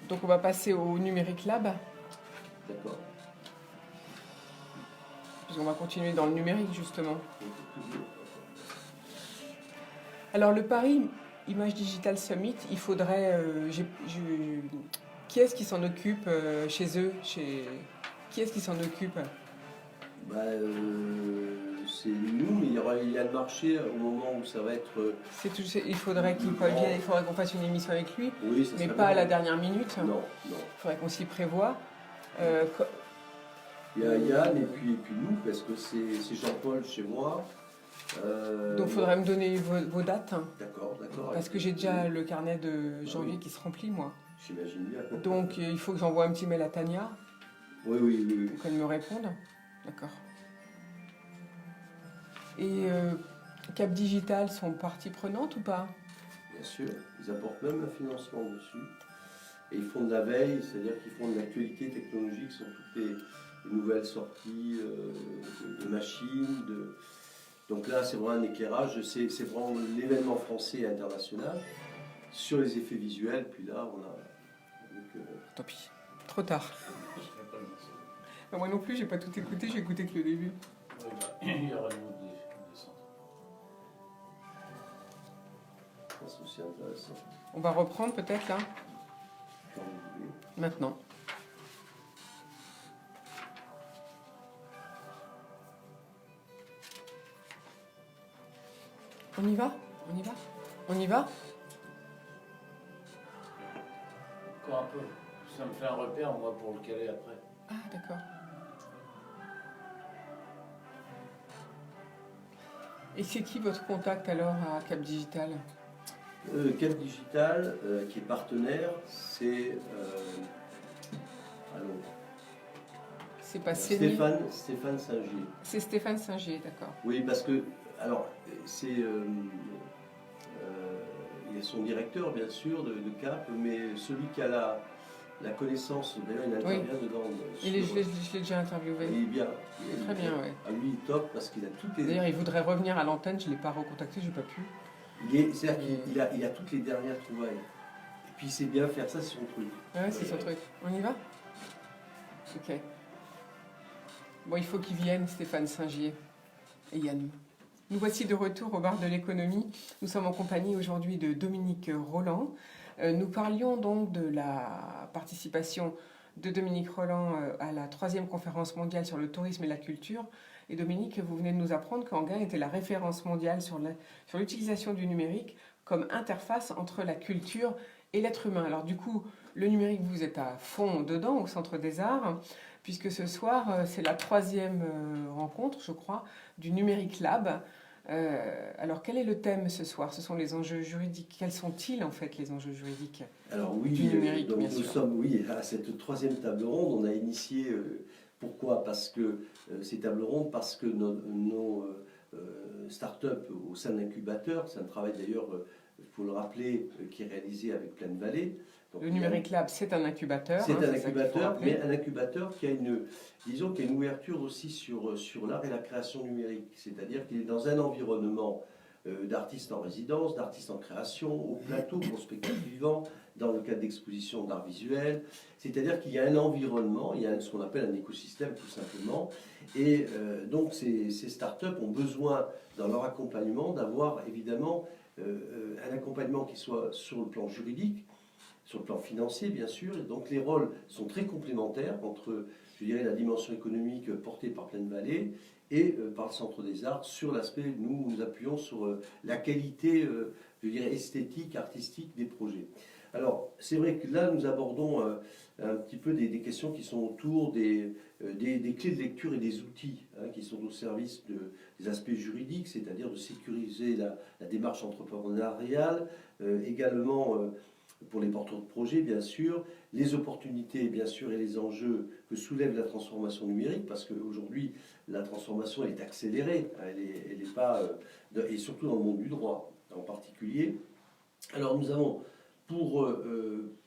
S2: Donc on va passer au Numérique Lab.
S3: D'accord.
S2: On va continuer dans le numérique, justement. Alors, le Paris Image Digital Summit, il faudrait... qui est-ce qui s'en occupe chez eux Qui est-ce qui s'en occupe
S3: C'est nous, mais il y a le marché au moment où ça va être...
S2: il faudrait qu'il vienne, il faudrait qu'on fasse une émission avec lui,
S3: oui,
S2: mais pas à la dernière minute.
S3: Non.
S2: Il faudrait qu'on s'y prévoie.
S3: Il y a Yann et puis nous, parce que c'est Jean-Paul chez moi.
S2: Donc il faudrait me donner vos dates.
S3: D'accord.
S2: Parce que j'ai déjà le carnet de janvier qui se remplit, moi.
S3: J'imagine bien.
S2: Donc il faut que j'envoie un petit mail à Tania.
S3: Oui.
S2: Pour qu'elle me réponde. D'accord. Et Cap Digital sont partie prenante ou pas ?
S3: Bien sûr. Ils apportent même un financement dessus. Et ils font de la veille, c'est-à-dire qu'ils font de l'actualité technologique sur toutes les nouvelles sorties de machines. Donc là, c'est vraiment un éclairage. C'est vraiment l'événement français et international sur les effets visuels. Puis là, on a...
S2: Tant pis. Trop tard. Moi non plus, j'ai pas tout écouté. J'ai écouté que le début.
S4: Il y aura des centres.
S3: C'est aussi intéressant.
S2: On va reprendre peut-être là. Maintenant. On y va ?
S4: Encore un peu. Ça me fait un repère, moi, pour le caler après.
S2: Ah, d'accord. Et c'est qui votre contact alors à Cap Digital?
S3: Cap Digital, qui est partenaire, c'est allons,
S2: C'est pas Céline.
S3: Stéphane Singier.
S2: C'est Stéphane Singier, d'accord.
S3: Oui, parce que, alors, c'est. Il y a son directeur, bien sûr, de Cap, mais celui qui a la connaissance, d'ailleurs, il intervient dedans.
S2: Je l'ai déjà interviewé.
S3: Il est bien.
S2: Il est très bien, oui.
S3: À lui, il est top parce qu'il a toutes les.
S2: D'ailleurs, il voudrait revenir à l'antenne, je ne l'ai pas recontacté, je n'ai pas pu.
S3: C'est-à-dire qu'il a toutes les dernières trouvailles. Et puis, il sait bien faire ça, c'est son truc.
S2: Ouais, c'est son truc. On y va? Ok. Bon, il faut qu'il vienne, Stéphane Singier et Yann. Nous voici de retour au bar de l'économie. Nous sommes en compagnie aujourd'hui de Dominique Rolland. Nous parlions donc de la participation de Dominique Rolland à la 3e conférence mondiale sur le tourisme et la culture. Et Dominique, vous venez de nous apprendre qu'Anguin était la référence mondiale sur l'utilisation du numérique comme interface entre la culture et l'être humain. Alors du coup, le numérique, vous êtes à fond dedans, au Centre des Arts, puisque ce soir, c'est la 3e rencontre, je crois, du Numérique Lab. Alors, quel est le thème ce soir? Ce sont les enjeux juridiques. Quels sont-ils, en fait, les enjeux juridiques du numérique,
S3: donc
S2: bien
S3: nous
S2: sûr.
S3: sommes à cette 3e table ronde. On a initié, pourquoi? Parce que ces tables rondes, parce que nos start-up au sein de l'incubateur, c'est un travail d'ailleurs, il faut le rappeler, qui est réalisé avec Plaine Vallée. Donc,
S2: Le Numérique Lab, c'est un incubateur.
S3: C'est un
S2: ça qu'il faut
S3: incubateur,
S2: rappeler.
S3: mais un incubateur qui a une ouverture aussi sur l'art et la création numérique. C'est-à-dire qu'il est dans un environnement d'artistes en résidence, d'artistes en création, au plateau pour spectacle vivant, dans le cadre d'expositions d'art visuel. C'est-à-dire qu'il y a un environnement, il y a ce qu'on appelle un écosystème tout simplement. Et donc ces startups ont besoin, dans leur accompagnement, d'avoir évidemment un accompagnement qui soit sur le plan juridique, sur le plan financier, bien sûr. Et donc les rôles sont très complémentaires entre, je dirais, la dimension économique portée par Plaine Vallée et par le Centre des Arts sur l'aspect, nous appuyons sur la qualité, je dirais, esthétique, artistique des projets. Alors, c'est vrai que là, nous abordons un petit peu des questions qui sont autour des clés de lecture et des outils qui sont au service des aspects juridiques, c'est-à-dire de sécuriser la démarche entrepreneuriale, également pour les porteurs de projets, bien sûr, les opportunités, bien sûr, et les enjeux que soulève la transformation numérique, parce qu'aujourd'hui, la transformation elle est accélérée, elle est pas, et surtout dans le monde du droit en particulier. Alors nous avons, pour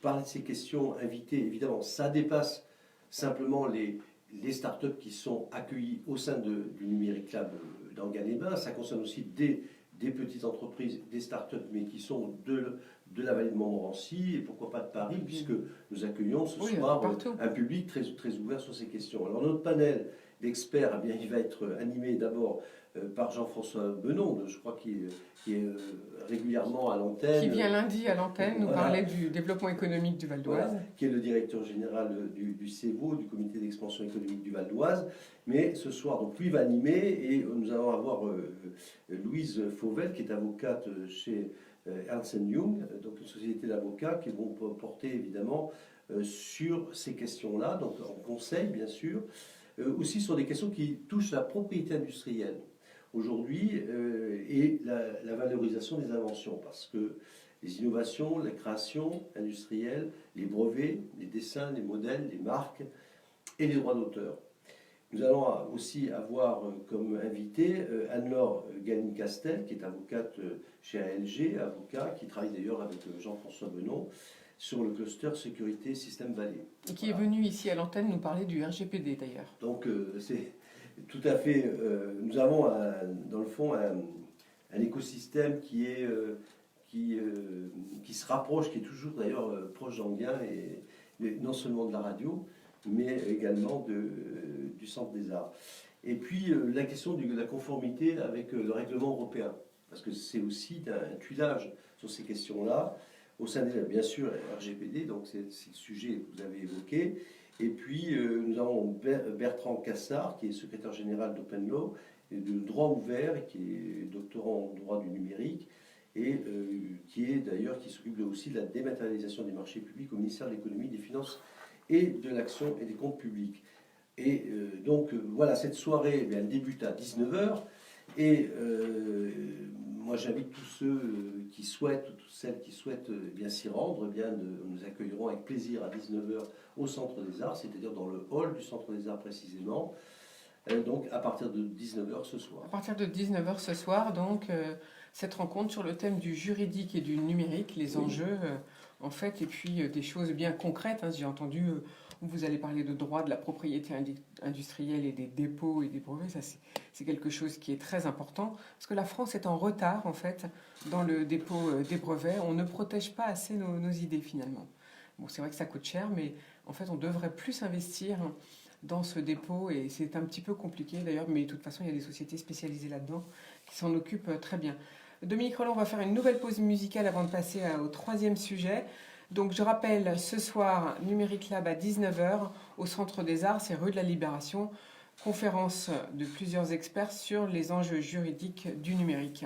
S3: parler de ces questions, invité, évidemment, ça dépasse simplement les startups qui sont accueillies au sein du Numérique Lab d'Anguin-les-Bains, ça concerne aussi des petites entreprises, des startups, mais qui sont de la vallée de Montmorency et pourquoi pas de Paris, puisque nous accueillons ce soir un public très, très ouvert sur ces questions. Alors notre panel d'experts, eh bien, il va être animé d'abord par Jean-François Benon, je crois qui est régulièrement à l'antenne.
S2: Qui vient lundi à l'antenne nous parler du développement économique du Val d'Oise.
S3: Voilà, qui est le directeur général du CEVO, du Comité d'expansion économique du Val d'Oise. Mais ce soir, donc lui va animer et nous allons avoir Louise Fauvel, qui est avocate chez Ernst Young, donc une société d'avocats qui vont porter évidemment sur ces questions-là, donc en conseil bien sûr, aussi sur des questions qui touchent la propriété industrielle aujourd'hui et la valorisation des inventions, parce que les innovations, la création industrielle, les brevets, les dessins, les modèles, les marques et les droits d'auteur. Nous allons aussi avoir comme invité Anne-Laure Gagny-Castel, qui est avocate chez ALG, avocat, qui travaille d'ailleurs avec Jean-François Benon sur le cluster sécurité système Vallée.
S2: Et qui est venu ici à l'antenne nous parler du RGPD d'ailleurs.
S3: Donc c'est tout à fait... nous avons dans le fond un écosystème qui se rapproche, qui est toujours d'ailleurs proche d'Anguin, et non seulement de la radio, mais également du Centre des Arts. Et puis la question de la conformité avec le règlement européen, parce que c'est aussi un tuilage sur ces questions-là, au sein des, bien sûr, RGPD, donc c'est le sujet que vous avez évoqué. Et puis nous avons Bertrand Cassard, qui est secrétaire général d'Open Law, et de droit ouvert, qui est doctorant en droit du numérique, et qui s'occupe aussi de la dématérialisation des marchés publics au ministère de l'économie, des finances et de l'action et des comptes publics. Et donc voilà, cette soirée, elle débute à 19 heures. Et moi j'invite tous ceux qui souhaitent, ou toutes celles qui souhaitent bien s'y rendre, nous accueillerons avec plaisir à 19 heures au Centre des Arts, c'est-à-dire dans le hall du Centre des Arts précisément, donc à partir de 19 heures ce soir.
S2: À partir de 19 heures ce soir, donc, cette rencontre sur le thème du juridique et du numérique, les enjeux, en fait, et puis des choses bien concrètes. Hein, j'ai entendu, vous allez parler de droit de la propriété industrielle et des dépôts et des brevets. Ça, c'est quelque chose qui est très important, parce que la France est en retard, en fait, dans le dépôt des brevets. On ne protège pas assez nos idées, finalement. Bon, c'est vrai que ça coûte cher, mais en fait, on devrait plus investir dans ce dépôt, et c'est un petit peu compliqué d'ailleurs, mais de toute façon, il y a des sociétés spécialisées là-dedans qui s'en occupent très bien. Dominique Rolland, on va faire une nouvelle pause musicale avant de passer au troisième sujet. Donc, je rappelle, ce soir, Numérique Lab à 19h au Centre des Arts, c'est rue de la Libération, conférence de plusieurs experts sur les enjeux juridiques du numérique.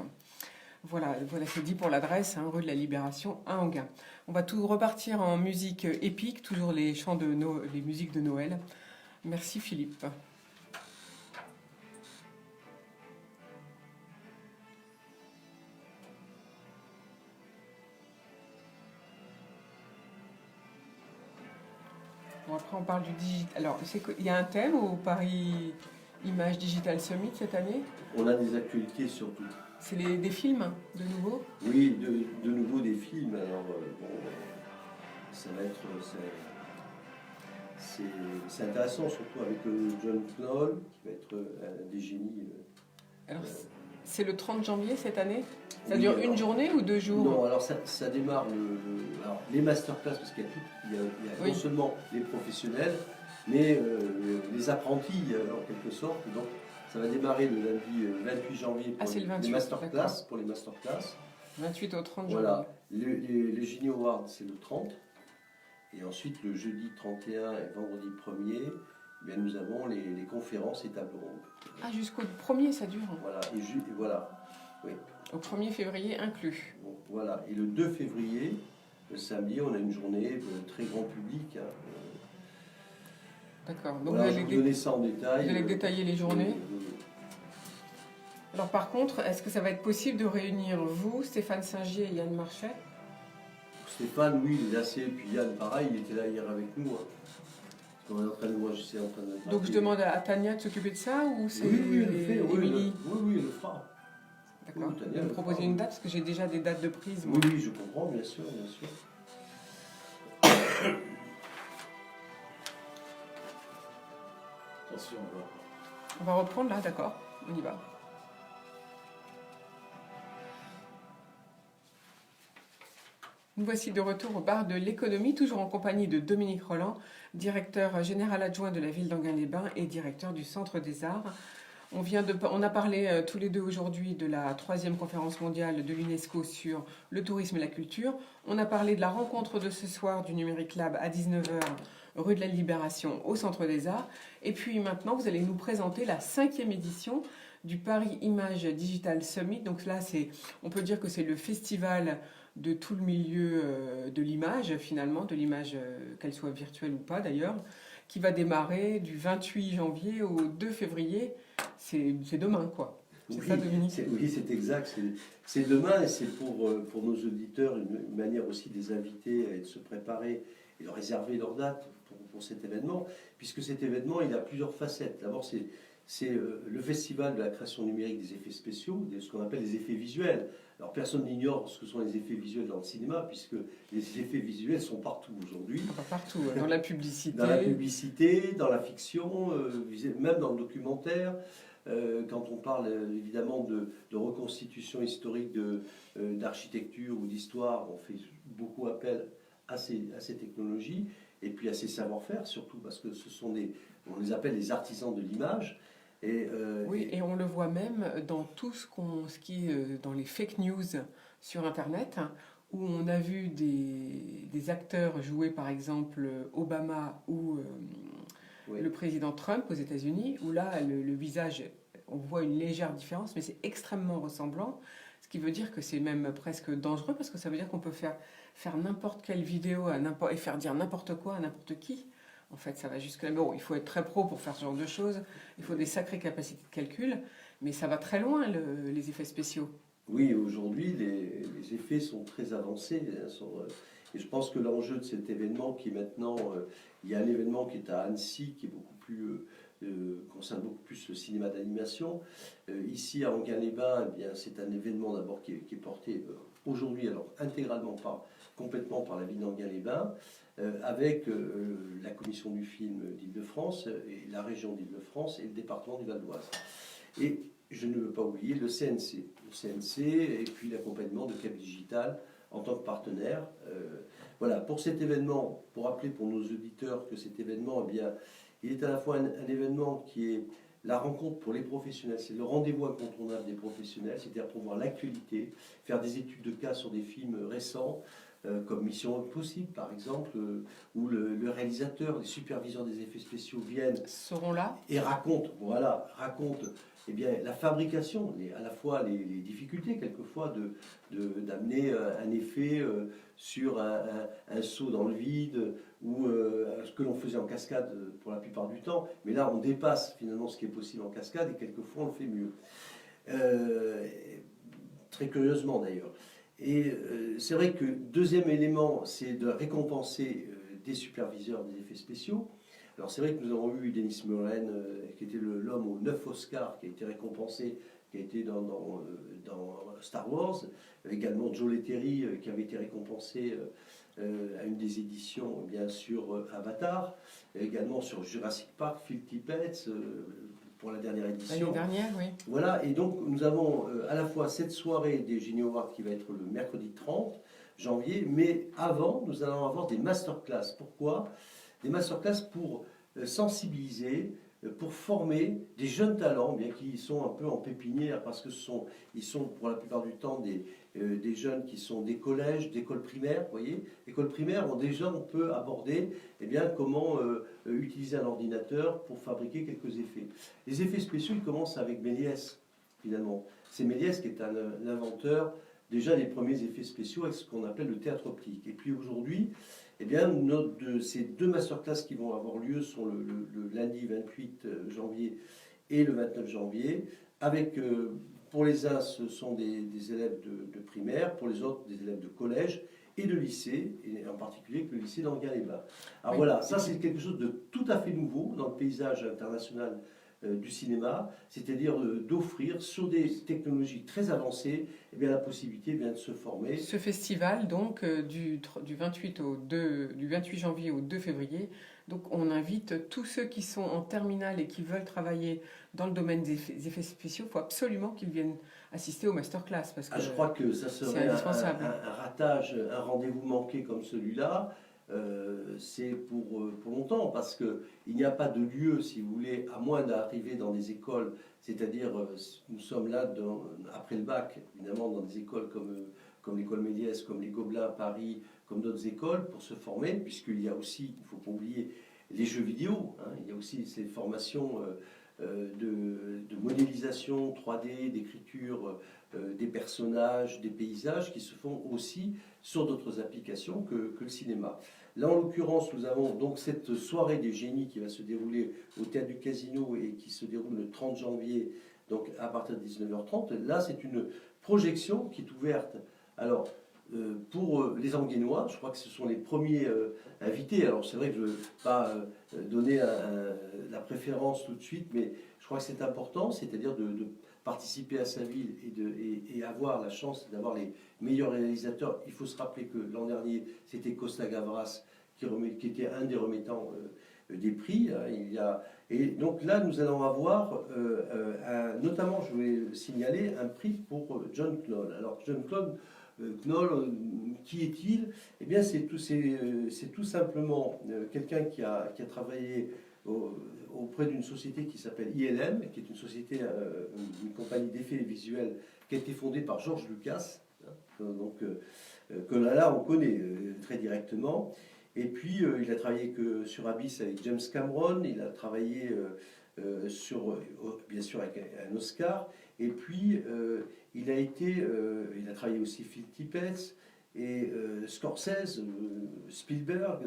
S2: Voilà, c'est dit pour l'adresse, hein, rue de la Libération à Enghien. On va tout repartir en musique épique, toujours les chants les musiques de Noël. Merci Philippe. Bon, après on parle du digital. Alors, il y a un thème au Paris Image Digital Summit cette année?
S3: On a des actualités surtout.
S2: C'est des films, de nouveau?
S3: Oui, de nouveau des films. Alors, bon, ça va être... C'est intéressant, surtout avec John Knoll, qui va être un des génies.
S2: Alors, c'est le 30 janvier cette année? Ça
S3: Oui,
S2: dure
S3: alors,
S2: une journée ou 2 jours?
S3: Non, alors ça démarre alors, les masterclass, parce qu'il y a
S2: Oui.
S3: non seulement les professionnels, mais les apprentis, en quelque sorte. Donc, ça va démarrer le lundi 28 janvier pour
S2: c'est le 28,
S3: pour les masterclass.
S2: 28 au 30
S3: Voilà.
S2: janvier.
S3: Le Genie Award, c'est le 30. Et ensuite, le jeudi 31 et vendredi 1er, bien, nous avons les conférences et tables rondes.
S2: Ah, jusqu'au 1er, ça dure?
S3: Voilà, et voilà. Oui.
S2: Au 1er février inclus.
S3: Bon, voilà. Et le 2 février, le samedi, on a une journée très grand public.
S2: D'accord. Donc
S3: Voilà,
S2: vous
S3: je
S2: allez
S3: vais donner ça en détail.
S2: Vous allez détailler les journées.
S3: Oui.
S2: Alors par contre, est-ce que ça va être possible de réunir vous, Stéphane Singier et Yann Marchais?
S3: Stéphane, oui, il est assez. Et puis Yann, pareil, il était là hier avec nous. On est en train de, moi, j'étais en train de...
S2: Donc je demande à Tania de s'occuper de ça ou c'est
S3: Oui, elle le fait.
S2: Émilie?
S3: Oui, elle le fera.
S2: D'accord.
S3: Oui, Tania,
S2: De me
S3: elle le
S2: proposer
S3: fera.
S2: une date parce que j'ai déjà des dates de prise. Moi.
S3: Oui, je comprends, bien sûr, bien sûr.
S4: Attention,
S2: On va reprendre là, d'accord. On y va. Nous voici de retour au bar de l'économie, toujours en compagnie de Dominique Rolland, directeur général adjoint de la ville d'Enghien-les-Bains et directeur du Centre des Arts. On a parlé tous les deux aujourd'hui de la 3e conférence mondiale de l'UNESCO sur le tourisme et la culture. On a parlé de la rencontre de ce soir du Numérique Lab à 19h, rue de la Libération, au Centre des Arts. Et puis maintenant, vous allez nous présenter la 5e édition du Paris Image Digital Summit. Donc là, on peut dire que c'est le festival de tout le milieu de l'image, finalement, de l'image, qu'elle soit virtuelle ou pas d'ailleurs, qui va démarrer du 28 janvier au 2 février. C'est demain, quoi. C'est
S3: Oui,
S2: ça, Dominique?
S3: oui, c'est exact. C'est demain et c'est pour nos auditeurs une manière aussi de les inviter à se préparer et de réserver leur date pour cet événement, puisque cet événement, il a plusieurs facettes. D'abord, c'est le festival de la création numérique des effets spéciaux, ce qu'on appelle les effets visuels. Alors personne n'ignore ce que sont les effets visuels dans le cinéma, puisque les effets visuels sont partout aujourd'hui.
S2: Partout, dans la publicité.
S3: Dans la publicité, dans la fiction, même dans le documentaire. Quand on parle évidemment de reconstitution historique d'architecture ou d'histoire, on fait beaucoup appel à ces technologies et puis à ces savoir-faire, surtout parce que on les appelle les artisans de l'image.
S2: Oui, et on le voit même dans tout ce qui est dans les fake news sur Internet, hein, où on a vu des acteurs jouer par exemple Obama ou
S3: Oui.
S2: le président Trump aux États-Unis, où là le visage, on voit une légère différence, mais c'est extrêmement ressemblant, ce qui veut dire que c'est même presque dangereux, parce que ça veut dire qu'on peut faire n'importe quelle vidéo et faire dire n'importe quoi à n'importe qui. En fait, ça va jusque-là. Bon, il faut être très pro pour faire ce genre de choses. Il faut des sacrées capacités de calcul. Mais ça va très loin, les effets spéciaux.
S3: Oui, aujourd'hui, les effets sont très avancés. Et je pense que l'enjeu de cet événement, qui est maintenant, il y a un événement qui est à Annecy, qui est beaucoup plus, concerne beaucoup plus le cinéma d'animation. Ici, à Enghien-les-Bains, eh bien, c'est un événement d'abord qui est porté aujourd'hui, alors intégralement, complètement par la ville d'Enghien-les-Bains, avec la commission du film d'Île-de-France, et la région d'Île-de-France et le département du Val d'Oise. Et je ne veux pas oublier le CNC. Le CNC et puis l'accompagnement de Cap Digital en tant que partenaire. Voilà, pour cet événement, pour rappeler pour nos auditeurs que cet événement, eh bien, il est à la fois un événement qui est la rencontre pour les professionnels, c'est le rendez-vous incontournable des professionnels, c'est-à-dire pour voir l'actualité, faire des études de cas sur des films récents, comme Mission Impossible par exemple, où le réalisateur, les superviseurs des effets spéciaux viennent
S2: Seront là.
S3: et racontent eh bien, la fabrication, à la fois les difficultés quelquefois d'amener un effet sur un saut dans le vide ou ce que l'on faisait en cascade pour la plupart du temps. Mais là, on dépasse finalement ce qui est possible en cascade et quelquefois on le fait mieux. Très curieusement d'ailleurs. Et c'est vrai que deuxième élément, c'est de récompenser des superviseurs des effets spéciaux. Alors c'est vrai que nous avons eu Dennis Muren, qui était l'homme aux 9 Oscars, qui a été récompensé, qui a été dans Star Wars. Également Joe Letteri, qui avait été récompensé à une des éditions, bien sûr, Avatar. Également sur Jurassic Park, Phil Tippett, pour la dernière édition.
S2: L'année dernière, oui.
S3: Voilà, et donc nous avons à la fois cette soirée des Genie Awards qui va être le mercredi 30 janvier, mais avant, nous allons avoir des masterclass. Pourquoi ? Des masterclass pour sensibiliser, pour former des jeunes talents, bien qui sont un peu en pépinière, parce que ils sont pour la plupart du temps des jeunes qui sont des collèges, d'écoles primaires, vous voyez. Écoles primaires, déjà on peut aborder bien, comment utiliser un ordinateur pour fabriquer quelques effets. Les effets spéciaux, ils commencent avec Méliès, finalement. C'est Méliès qui est un inventeur déjà des premiers effets spéciaux avec ce qu'on appelle le théâtre optique. Et puis aujourd'hui, eh bien, ces deux masterclass qui vont avoir lieu sont le lundi 28 janvier et le 29 janvier, avec, pour les uns, ce sont des élèves de primaire, pour les autres, des élèves de collège et de lycée, et en particulier le lycée d'Enghien-les-Bains. Alors oui, voilà, ça c'est quelque chose de tout à fait nouveau dans le paysage international du cinéma, c'est-à-dire d'offrir sur des technologies très avancées la possibilité de se former.
S2: Ce festival, donc, du 28 janvier au 2 février, donc on invite tous ceux qui sont en terminale et qui veulent travailler dans le domaine des effets spéciaux, il faut absolument qu'ils viennent assister au masterclass. Parce que
S3: je crois que ça serait un ratage, un rendez-vous manqué comme celui-là. C'est pour longtemps, parce qu'il n'y a pas de lieu, si vous voulez, à moins d'arriver dans des écoles, c'est-à-dire nous sommes là après le bac, évidemment, dans des écoles comme l'école Méliès, comme les Gobelins à Paris, comme d'autres écoles, pour se former, puisqu'il y a aussi, il ne faut pas oublier, les jeux vidéo, hein, il y a aussi ces formations de modélisation 3D, d'écriture des personnages, des paysages qui se font aussi sur d'autres applications que le cinéma. Là, en l'occurrence, nous avons donc cette soirée des génies qui va se dérouler au Théâtre du Casino et qui se déroule le 30 janvier, donc à partir de 19h30. Là, c'est une projection qui est ouverte. Alors, pour les Anguénois, je crois que ce sont les premiers invités. Alors, c'est vrai que je ne veux pas donner la préférence tout de suite, mais je crois que c'est important, c'est-à-dire de participer à sa ville et avoir la chance d'avoir les meilleurs réalisateurs. Il faut se rappeler que l'an dernier, c'était Costa Gavras qui était un des remettants des prix. Et donc là, nous allons avoir, notamment, je voulais signaler, un prix pour John Knoll. Alors, John Knoll, qui est-il ? Eh bien, c'est tout simplement quelqu'un qui a travaillé auprès d'une société qui s'appelle ILM, qui est une société, une compagnie d'effets visuels qui a été fondée par George Lucas, donc que là on connaît très directement. Et puis il a travaillé sur Abyss avec James Cameron, il a travaillé bien sûr avec un Oscar, et puis il a travaillé aussi Phil Tippett et Scorsese, Spielberg.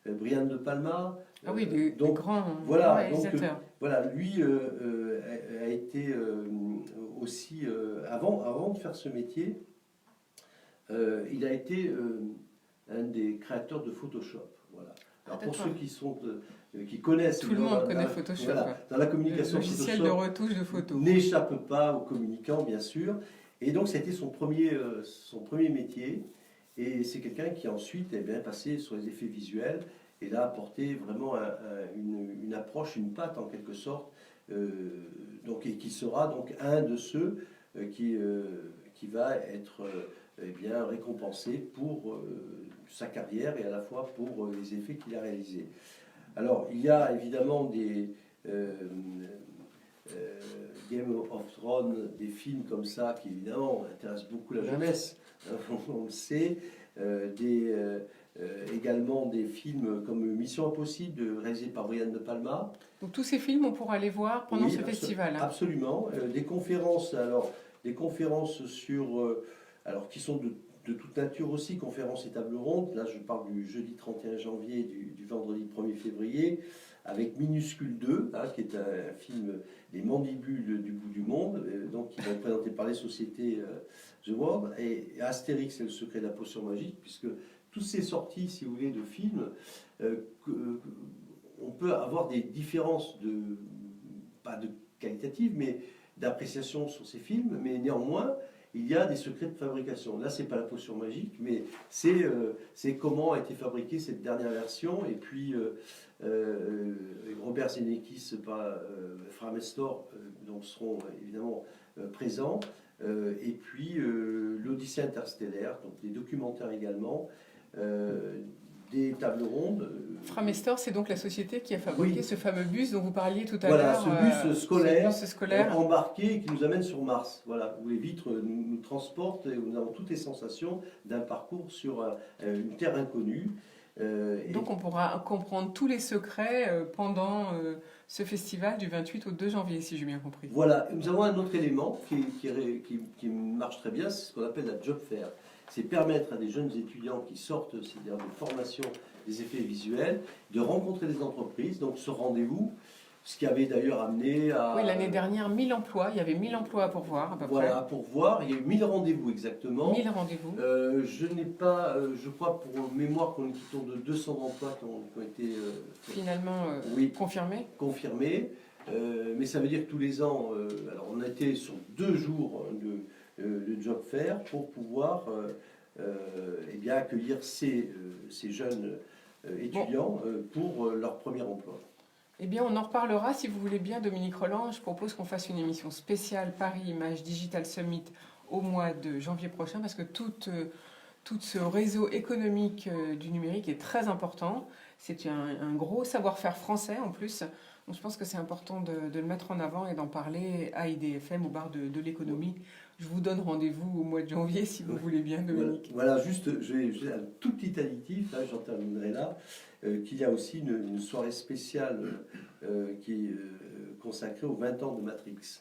S3: Brian De Palma.
S2: Ah oui, des
S3: donc,
S2: grands
S3: voilà,
S2: réalisateurs.
S3: Voilà, lui a été aussi, avant de faire ce métier, il a été un des créateurs de Photoshop. Voilà. Alors pour ceux qui connaissent,
S2: tout le monde connaît Photoshop.
S3: Voilà, dans la communication,
S2: le logiciel de retouche de photos.
S3: N'échappe pas aux communicants, bien sûr. Et donc, ça a été son premier métier. Et c'est quelqu'un qui ensuite est bien passé sur les effets visuels et là a apporté vraiment une approche, une patte en quelque sorte, donc, et qui sera donc un de ceux qui va être bien récompensé pour sa carrière et à la fois pour les effets qu'il a réalisés. Alors, il y a évidemment des Game of Thrones, des films comme ça qui évidemment intéressent beaucoup la jeunesse, on le sait, également des films comme Mission Impossible réalisé par Brian De Palma.
S2: Donc tous ces films, on pourra les voir pendant ce festival.
S3: Absolument. Des conférences, qui sont de toute nature aussi, conférences et tables rondes. Là, je parle du jeudi 31 janvier, du vendredi 1er février, avec Minuscule 2, qui est un film des mandibules du bout du monde, donc qui va être présenté par les sociétés The World, et Astérix et le secret de la potion magique, puisque toutes ces sorties, si vous voulez, de films, on peut avoir des différences, pas de qualitatives, mais d'appréciation sur ces films, mais néanmoins, il y a des secrets de fabrication. Là, c'est pas la potion magique, mais c'est comment a été fabriquée cette dernière version. Et puis, Robert Zemeckis, Framestor, donc seront évidemment présents. Et puis, l'Odyssée interstellaire, donc des documentaires également, des tables rondes.
S2: Framestor, c'est donc la société qui a fabriqué ce fameux bus dont vous parliez tout à
S3: voilà,
S2: l'heure.
S3: Ce bus scolaire embarqué qui nous amène sur Mars. Voilà, où les vitres nous transportent et où nous avons toutes les sensations d'un parcours sur une terre inconnue.
S2: Donc on pourra comprendre tous les secrets pendant ce festival du 28 au 2 janvier, si j'ai bien compris.
S3: Voilà, nous avons un autre élément qui marche très bien, c'est ce qu'on appelle la job fair. C'est permettre à des jeunes étudiants qui sortent, c'est-à-dire de formation des effets visuels, de rencontrer des entreprises. Donc ce rendez-vous, ce qui avait d'ailleurs amené à...
S2: Oui, l'année dernière, 1000 emplois. Il y avait 1000 emplois pour voir, à peu près.
S3: Voilà, pour voir. Il y a eu 1000 rendez-vous exactement.
S2: 1000 rendez-vous.
S3: Je n'ai pas, je crois pour mémoire qu'on est autour de 200 emplois qui ont été...
S2: finalement confirmés.
S3: Mais ça veut dire que tous les ans, alors on a été sur 2 jours de job fair pour pouvoir accueillir ces jeunes étudiants pour leur premier emploi.
S2: Eh bien, on en reparlera si vous voulez bien, Dominique Rolland. Je propose qu'on fasse une émission spéciale Paris Image Digital Summit au mois de janvier prochain, parce que tout ce réseau économique du numérique est très important. C'est un gros savoir-faire français en plus. Donc, je pense que c'est important de le mettre en avant et d'en parler à IDFM, au bar de l'économie. Je vous donne rendez-vous au mois de janvier si vous voulez bien, Dominique.
S3: Voilà, juste, je vais un tout petit additif, là, j'en terminerai là, qu'il y a aussi une soirée spéciale qui est consacrée aux 20 ans de Matrix.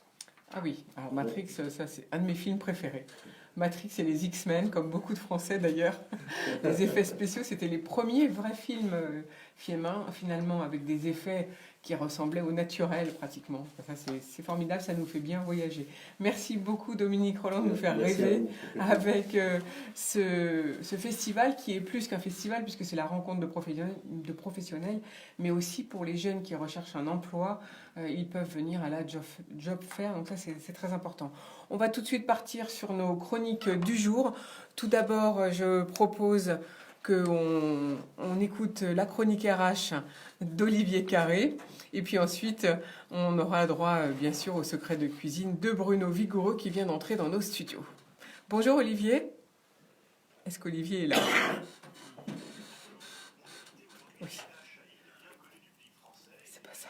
S2: Ah oui, alors Matrix, ça c'est un de mes films préférés. Matrix et les X-Men, comme beaucoup de Français d'ailleurs. Les effets spéciaux, c'était les premiers vrais films finalement, avec des effets qui ressemblaient au naturel pratiquement. Enfin, c'est formidable, ça nous fait bien voyager. Merci beaucoup Dominique Rolland de nous faire rêver avec ce festival qui est plus qu'un festival puisque c'est la rencontre de professionnels, mais aussi pour les jeunes qui recherchent un emploi, ils peuvent venir à la job fair, donc ça c'est très important. On va tout de suite partir sur nos chroniques du jour. Tout d'abord, je propose qu'on écoute la chronique RH d'Olivier Carré. Et puis ensuite, on aura droit, bien sûr, au secret de cuisine de Bruno Vigoureux qui vient d'entrer dans nos studios. Bonjour Olivier. Est-ce qu'Olivier est là ? Oui. C'est pas ça.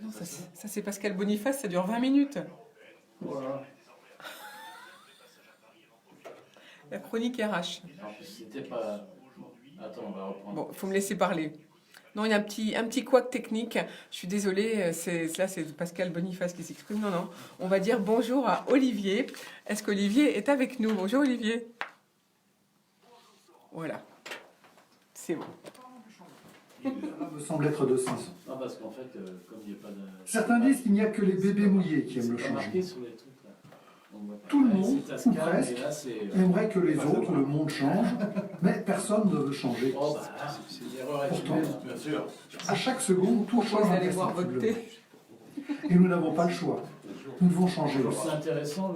S2: Non, ça c'est Pascal Boniface, ça dure 20 minutes.
S4: Voilà.
S2: La chronique RH.
S4: C'était pas... Attends, on va reprendre.
S2: Bon, il faut me laisser parler. Non, il y a un petit couac technique. Je suis désolée, c'est Pascal Boniface qui s'exprime. Non, on va dire bonjour à Olivier. Est-ce qu'Olivier est avec nous ? Bonjour Olivier. Voilà. C'est bon.
S5: Ça me semble être de 6 ans.
S4: Non, parce qu'en fait, comme il n'y a pas de...
S5: Certains disent qu'il n'y a que les bébés mouillés qui aiment le
S4: C'est pas marqué
S5: changement.
S4: sur les trucs, là. On voit pas.
S5: Tout le
S4: Ouais,
S5: monde,
S4: c'est Tascam,
S5: ou presque,
S4: et là, c'est...
S5: Aimerait que les autres, le monde change, mais personne ne veut changer.
S4: Oh, bah, c'est une erreur
S5: Pourtant,
S4: humaine, bien sûr.
S5: À chaque seconde, tout
S2: Pourquoi
S5: change
S2: vous allez boire votre thé?
S5: imperceptiblement. Et nous n'avons pas le choix. Nous devons changer
S4: C'est
S5: aussi.
S4: intéressant,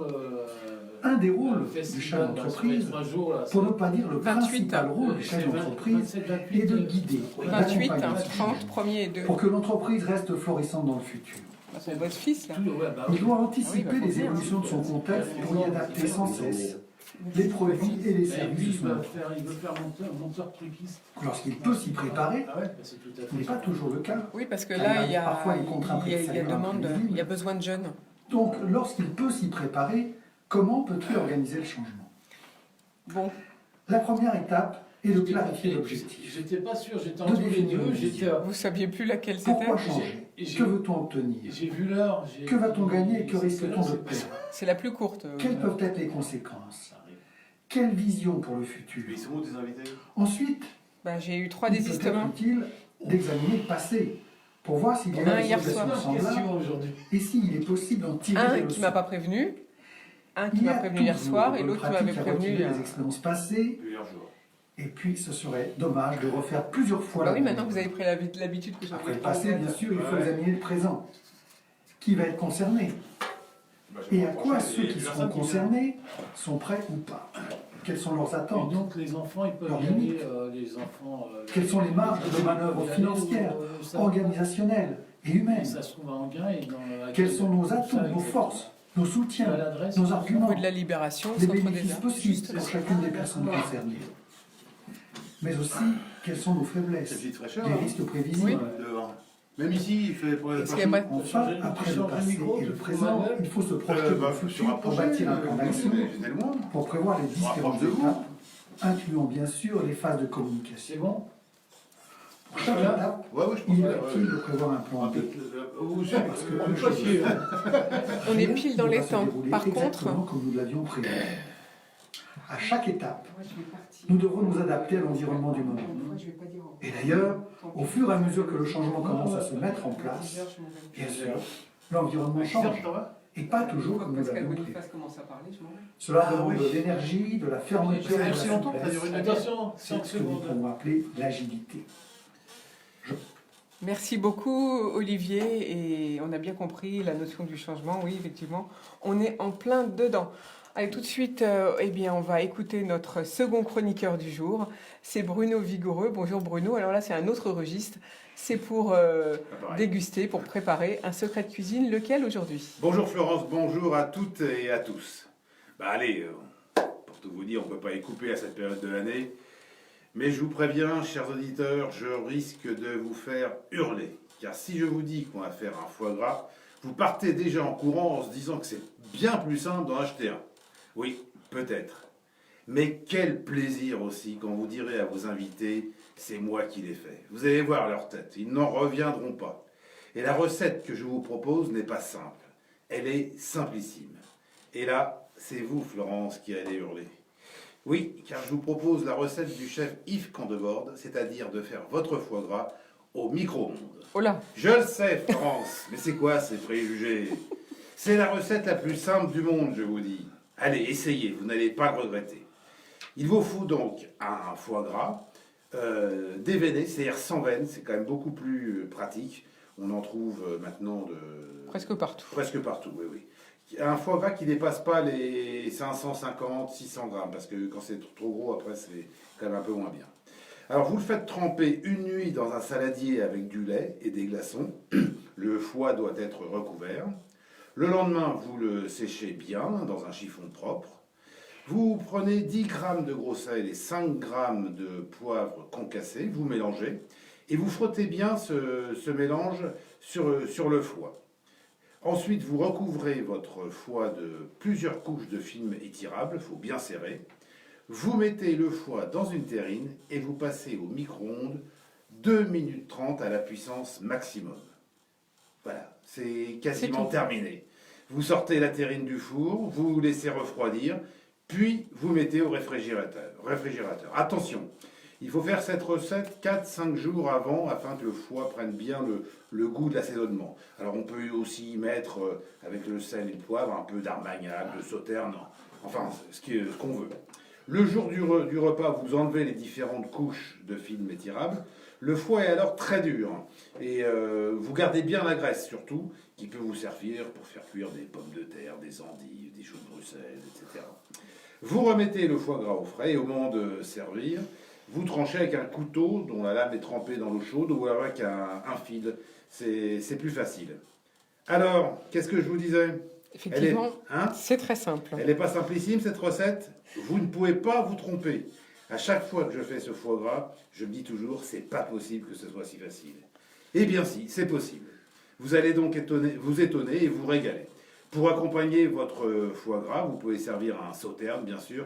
S5: Un des
S4: le
S5: rôles du
S4: festival,
S5: chef
S4: là, ça fait
S5: d'entreprise,
S4: 3 jours, là.
S5: pour ne pas dire le
S2: 28,
S5: principal rôle du chef d'entreprise,
S4: 27, 28,
S5: est de guider,
S2: 28,
S5: d'accompagner,
S2: 30, 1er et 2.
S5: pour que l'entreprise reste florissante dans le futur.
S2: C'est votre fils, là.
S4: Tout, ouais, bah,
S5: Il
S4: oui.
S5: doit
S2: Ah oui,
S5: anticiper
S2: bah, faut
S5: les
S2: dire,
S5: évolutions de son contexte pour y adapter sans cesse les produits et les
S4: Et lui,
S5: services
S4: il
S5: de son
S4: veut
S5: entreprise.
S4: faire monteur truquiste.
S5: Lorsqu'il peut s'y préparer,
S4: Ah ouais, bah, c'est tout à
S5: ce n'est
S4: fait
S5: pas
S4: ça.
S5: toujours le cas.
S2: Oui, parce que
S5: Ah,
S2: là, il y a,
S5: parfois, les contraintes
S2: il y a
S5: extérieures
S2: demande,
S5: imprévisibles.
S2: il y a besoin de jeunes.
S5: Donc, lorsqu'il peut s'y préparer, comment peut-il organiser le changement?
S2: Bon,
S5: La première étape est de clarifier l'objectif.
S4: J'étais pas sûr, j'étais
S5: De
S4: entre les
S5: définir
S4: deux,
S5: une
S4: j'étais...
S5: vision.
S2: vous saviez plus laquelle c'était?
S5: Pourquoi changer? Que veut-on obtenir?
S4: J'ai vu l'heure.
S5: Que va-t-on gagner et que risque-t-on de perdre?
S2: C'est la plus courte.
S5: Quelles peuvent être les conséquences? Quelle vision pour le futur?
S6: Mais ils sont où tes invités?
S5: Ensuite,
S2: Bah, j'ai eu 3
S5: il peut être
S2: désistements.
S5: utile d'examiner le passé pour voir s'il y
S2: Un
S5: a
S2: hier
S5: des
S2: soir.
S5: situations semblables
S4: Question aujourd'hui.
S5: et s'il est possible d'en tirer des
S2: Un
S5: leçons.
S2: qui m'a pas prévenu, un qui
S5: Il y
S2: m'a
S5: a
S2: prévenu hier
S5: toujours
S2: soir
S5: de
S2: et
S5: bonnes
S2: l'autre qui m'avait
S5: pratiques à
S2: prévenu.
S5: retirer des expériences passées,
S6: Plusieurs jours.
S5: et puis ce serait dommage de refaire plusieurs fois
S2: Bah
S5: la
S2: oui,
S5: même
S2: maintenant que vous
S5: erreur.
S2: avez pris l'habitude que j'en
S5: Après
S2: ai
S5: le passé, bien sûr, il faut examiner le présent. Qui va être concerné?
S6: Bah,
S5: Et
S6: j'ai
S5: à
S6: pas
S5: quoi
S6: approché,
S5: ceux
S6: il y a
S5: qui seront
S6: personne qui vient.
S5: concernés sont prêts ou pas? Quelles sont leurs
S4: Et
S5: attentes?
S4: donc les enfants, ils peuvent
S5: Leurs
S4: y aller,
S5: limites.
S4: les enfants...
S5: Quelles sont les marges de manœuvre financières, organisationnelles et humaines?
S4: Ça se trouve à Anguin et dans...
S5: Quels sont nos atouts, nos forces, nos soutiens, nos arguments,
S2: de la libération,
S5: les
S2: centre des
S5: bénéfices
S2: arts.
S5: possibles pour chacune des personnes concernées? Mais aussi, quelles sont nos
S6: C'est
S5: faiblesses,
S6: petite fraîcheur.
S5: les
S6: hein,
S5: risques prévisibles?
S6: dehors. Même ici, il fait pour
S2: Est-ce qu'il y a pas de-
S5: Enfin, après le passé et le présent, il faut se projeter dans le futur pour bâtir un plan d'action,
S6: J'étais loin.
S5: pour prévoir les différentes
S6: rapproche de vous.
S5: étapes, incluant bien sûr les phases de communication.
S4: C'est bon?
S5: Pour chaque étape,
S6: Ouais, ouais, je pense
S5: il
S6: que
S5: est utile de prévoir un plan B.
S6: Parce que
S4: On peut pas suivre.
S2: On est
S5: Rien
S2: pile dans
S5: ne
S2: les
S5: va se
S2: temps.
S5: dérouler
S2: Par contre,
S5: exactement comme nous l'avions prévu. À chaque étape, nous devrons nous adapter à l'environnement du moment. Et d'ailleurs, au fur et à mesure que le changement commence à se mettre en place, bien sûr, l'environnement change, et pas toujours comme nous
S2: Pascal
S5: l'avions prévu.
S2: Boniface commence à parler, je m'en vais.
S5: Cela
S6: Ah
S5: demande
S6: oui.
S5: de l'énergie, de la fermeture,
S6: Ça a
S5: de la
S6: duré longtemps, ça a duré
S5: souplesse.
S4: Attention,
S5: C'est
S4: 5
S5: ce que nous
S4: secondes.
S5: pouvons appeler l'agilité.
S2: Merci beaucoup Olivier, et on a bien compris la notion du changement, oui effectivement, on est en plein dedans. Allez, tout de suite, eh bien, on va écouter notre second chroniqueur du jour, c'est Bruno Vigoureux. Bonjour Bruno, alors là c'est un autre registre, c'est pour déguster, pour préparer un secret de cuisine, lequel aujourd'hui?
S6: Bonjour Florence, bonjour à toutes et à tous. Bah allez, pour tout vous dire, on ne peut pas y couper à cette période de l'année. Mais je vous préviens, chers auditeurs, je risque de vous faire hurler. Car si je vous dis qu'on va faire un foie gras, vous partez déjà en courant en se disant que c'est bien plus simple d'en acheter un. Oui, peut-être. Mais quel plaisir aussi quand vous direz à vos invités, c'est moi qui l'ai fait. Vous allez voir leur tête, ils n'en reviendront pas. Et la recette que je vous propose n'est pas simple, elle est simplissime. Et là, c'est vous, Florence, qui allez hurler. Oui, car je vous propose la recette du chef Yves Candeborde, c'est-à-dire de faire votre foie gras au micro-ondes.
S2: Oh là,
S6: Je le sais, Florence, mais c'est quoi ces préjugés? C'est la recette la plus simple du monde, je vous dis. Allez, essayez, vous n'allez pas le regretter. Il vous faut donc un foie gras déveiné, c'est-à-dire sans veine, c'est quand même beaucoup plus pratique. On en trouve maintenant
S2: presque partout.
S6: presque partout, oui, oui. Un foie gras qui ne dépasse pas les 550, 600 grammes, parce que quand c'est trop gros, après, c'est quand même un peu moins bien. Alors, vous le faites tremper une nuit dans un saladier avec du lait et des glaçons. Le foie doit être recouvert. Le lendemain, vous le séchez bien dans un chiffon propre. Vous prenez 10 grammes de gros sel et 5 grammes de poivre concassé, vous mélangez, et vous frottez bien ce mélange sur le foie. Ensuite, vous recouvrez votre foie de plusieurs couches de film étirable, il faut bien serrer. Vous mettez le foie dans une terrine et vous passez au micro-ondes 2 minutes 30 à la puissance maximum. Voilà, c'est quasiment
S2: tout.
S6: terminé. Vous sortez la terrine du four, vous laissez refroidir, puis vous mettez au réfrigérateur. Attention, Il faut faire cette recette 4-5 jours avant afin que le foie prenne bien le goût de l'assaisonnement. Alors on peut aussi y mettre, avec le sel et le poivre, un peu d'armagnac, de sauterne, enfin ce qu'on veut. Le jour du repas, vous enlevez les différentes couches de film étirable. Le foie est alors très dur et vous gardez bien la graisse surtout, qui peut vous servir pour faire cuire des pommes de terre, des endives, des choux de Bruxelles, etc. Vous remettez le foie gras au frais et au moment de servir, vous tranchez avec un couteau dont la lame est trempée dans l'eau chaude ou avec un fil. C'est plus facile. Alors, qu'est-ce que je vous disais?
S2: Effectivement, c'est très simple.
S6: Elle n'est pas simplissime cette recette. Vous ne pouvez pas vous tromper. À chaque fois que je fais ce foie gras, je me dis toujours, c'est pas possible que ce soit si facile. Eh bien si, c'est possible. Vous allez donc vous étonner et vous régaler. Pour accompagner votre foie gras, vous pouvez servir un sauterne, bien sûr.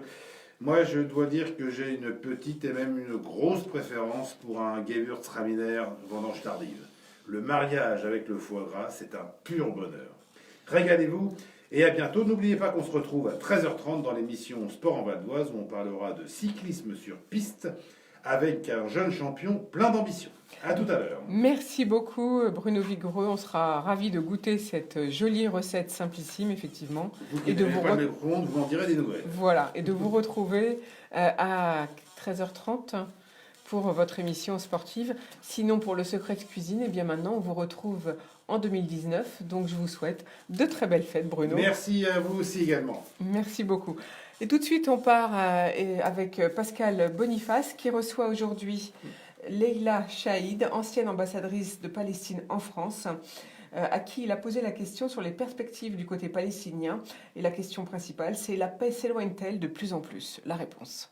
S6: Moi, je dois dire que j'ai une petite et même une grosse préférence pour un Gewürztraminer vendange tardive. Le mariage avec le foie gras, c'est un pur bonheur. Régalez-vous et à bientôt. N'oubliez pas qu'on se retrouve à 13h30 dans l'émission Sport en Val d'Oise où on parlera de cyclisme sur piste avec un jeune champion plein d'ambition. À tout à l'heure.
S2: Merci beaucoup Bruno Vigoureux. On sera ravis de goûter cette jolie recette simplissime, effectivement.
S6: Vous qui n'avez pas le micro-ondes, vous en direz des nouvelles.
S2: Voilà, et de vous retrouver à 13h30 pour votre émission sportive. Sinon, pour le secret de cuisine, eh bien maintenant, on vous retrouve en 2019. Donc, je vous souhaite de très belles fêtes, Bruno.
S6: Merci à vous aussi également.
S2: Merci beaucoup. Et tout de suite, on part avec Pascal Boniface qui reçoit aujourd'hui Leïla Chaïd, ancienne ambassadrice de Palestine en France, à qui il a posé la question sur les perspectives du côté palestinien. Et la question principale, c'est: la paix s'éloigne-t-elle de plus en plus? La réponse.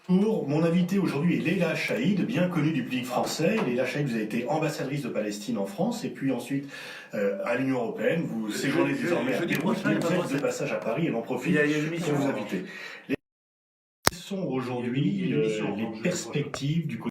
S7: Bonjour, mon invité aujourd'hui est Leïla Chaïd, bien connue du public français. Leïla Chaïd, vous avez été ambassadrice de Palestine en France et puis ensuite à l'Union européenne. Vous séjournez désormais à Beyrouth, vous êtes de passage à Paris et l'en profite pour vous inviter. Quelles sont aujourd'hui les perspectives du côté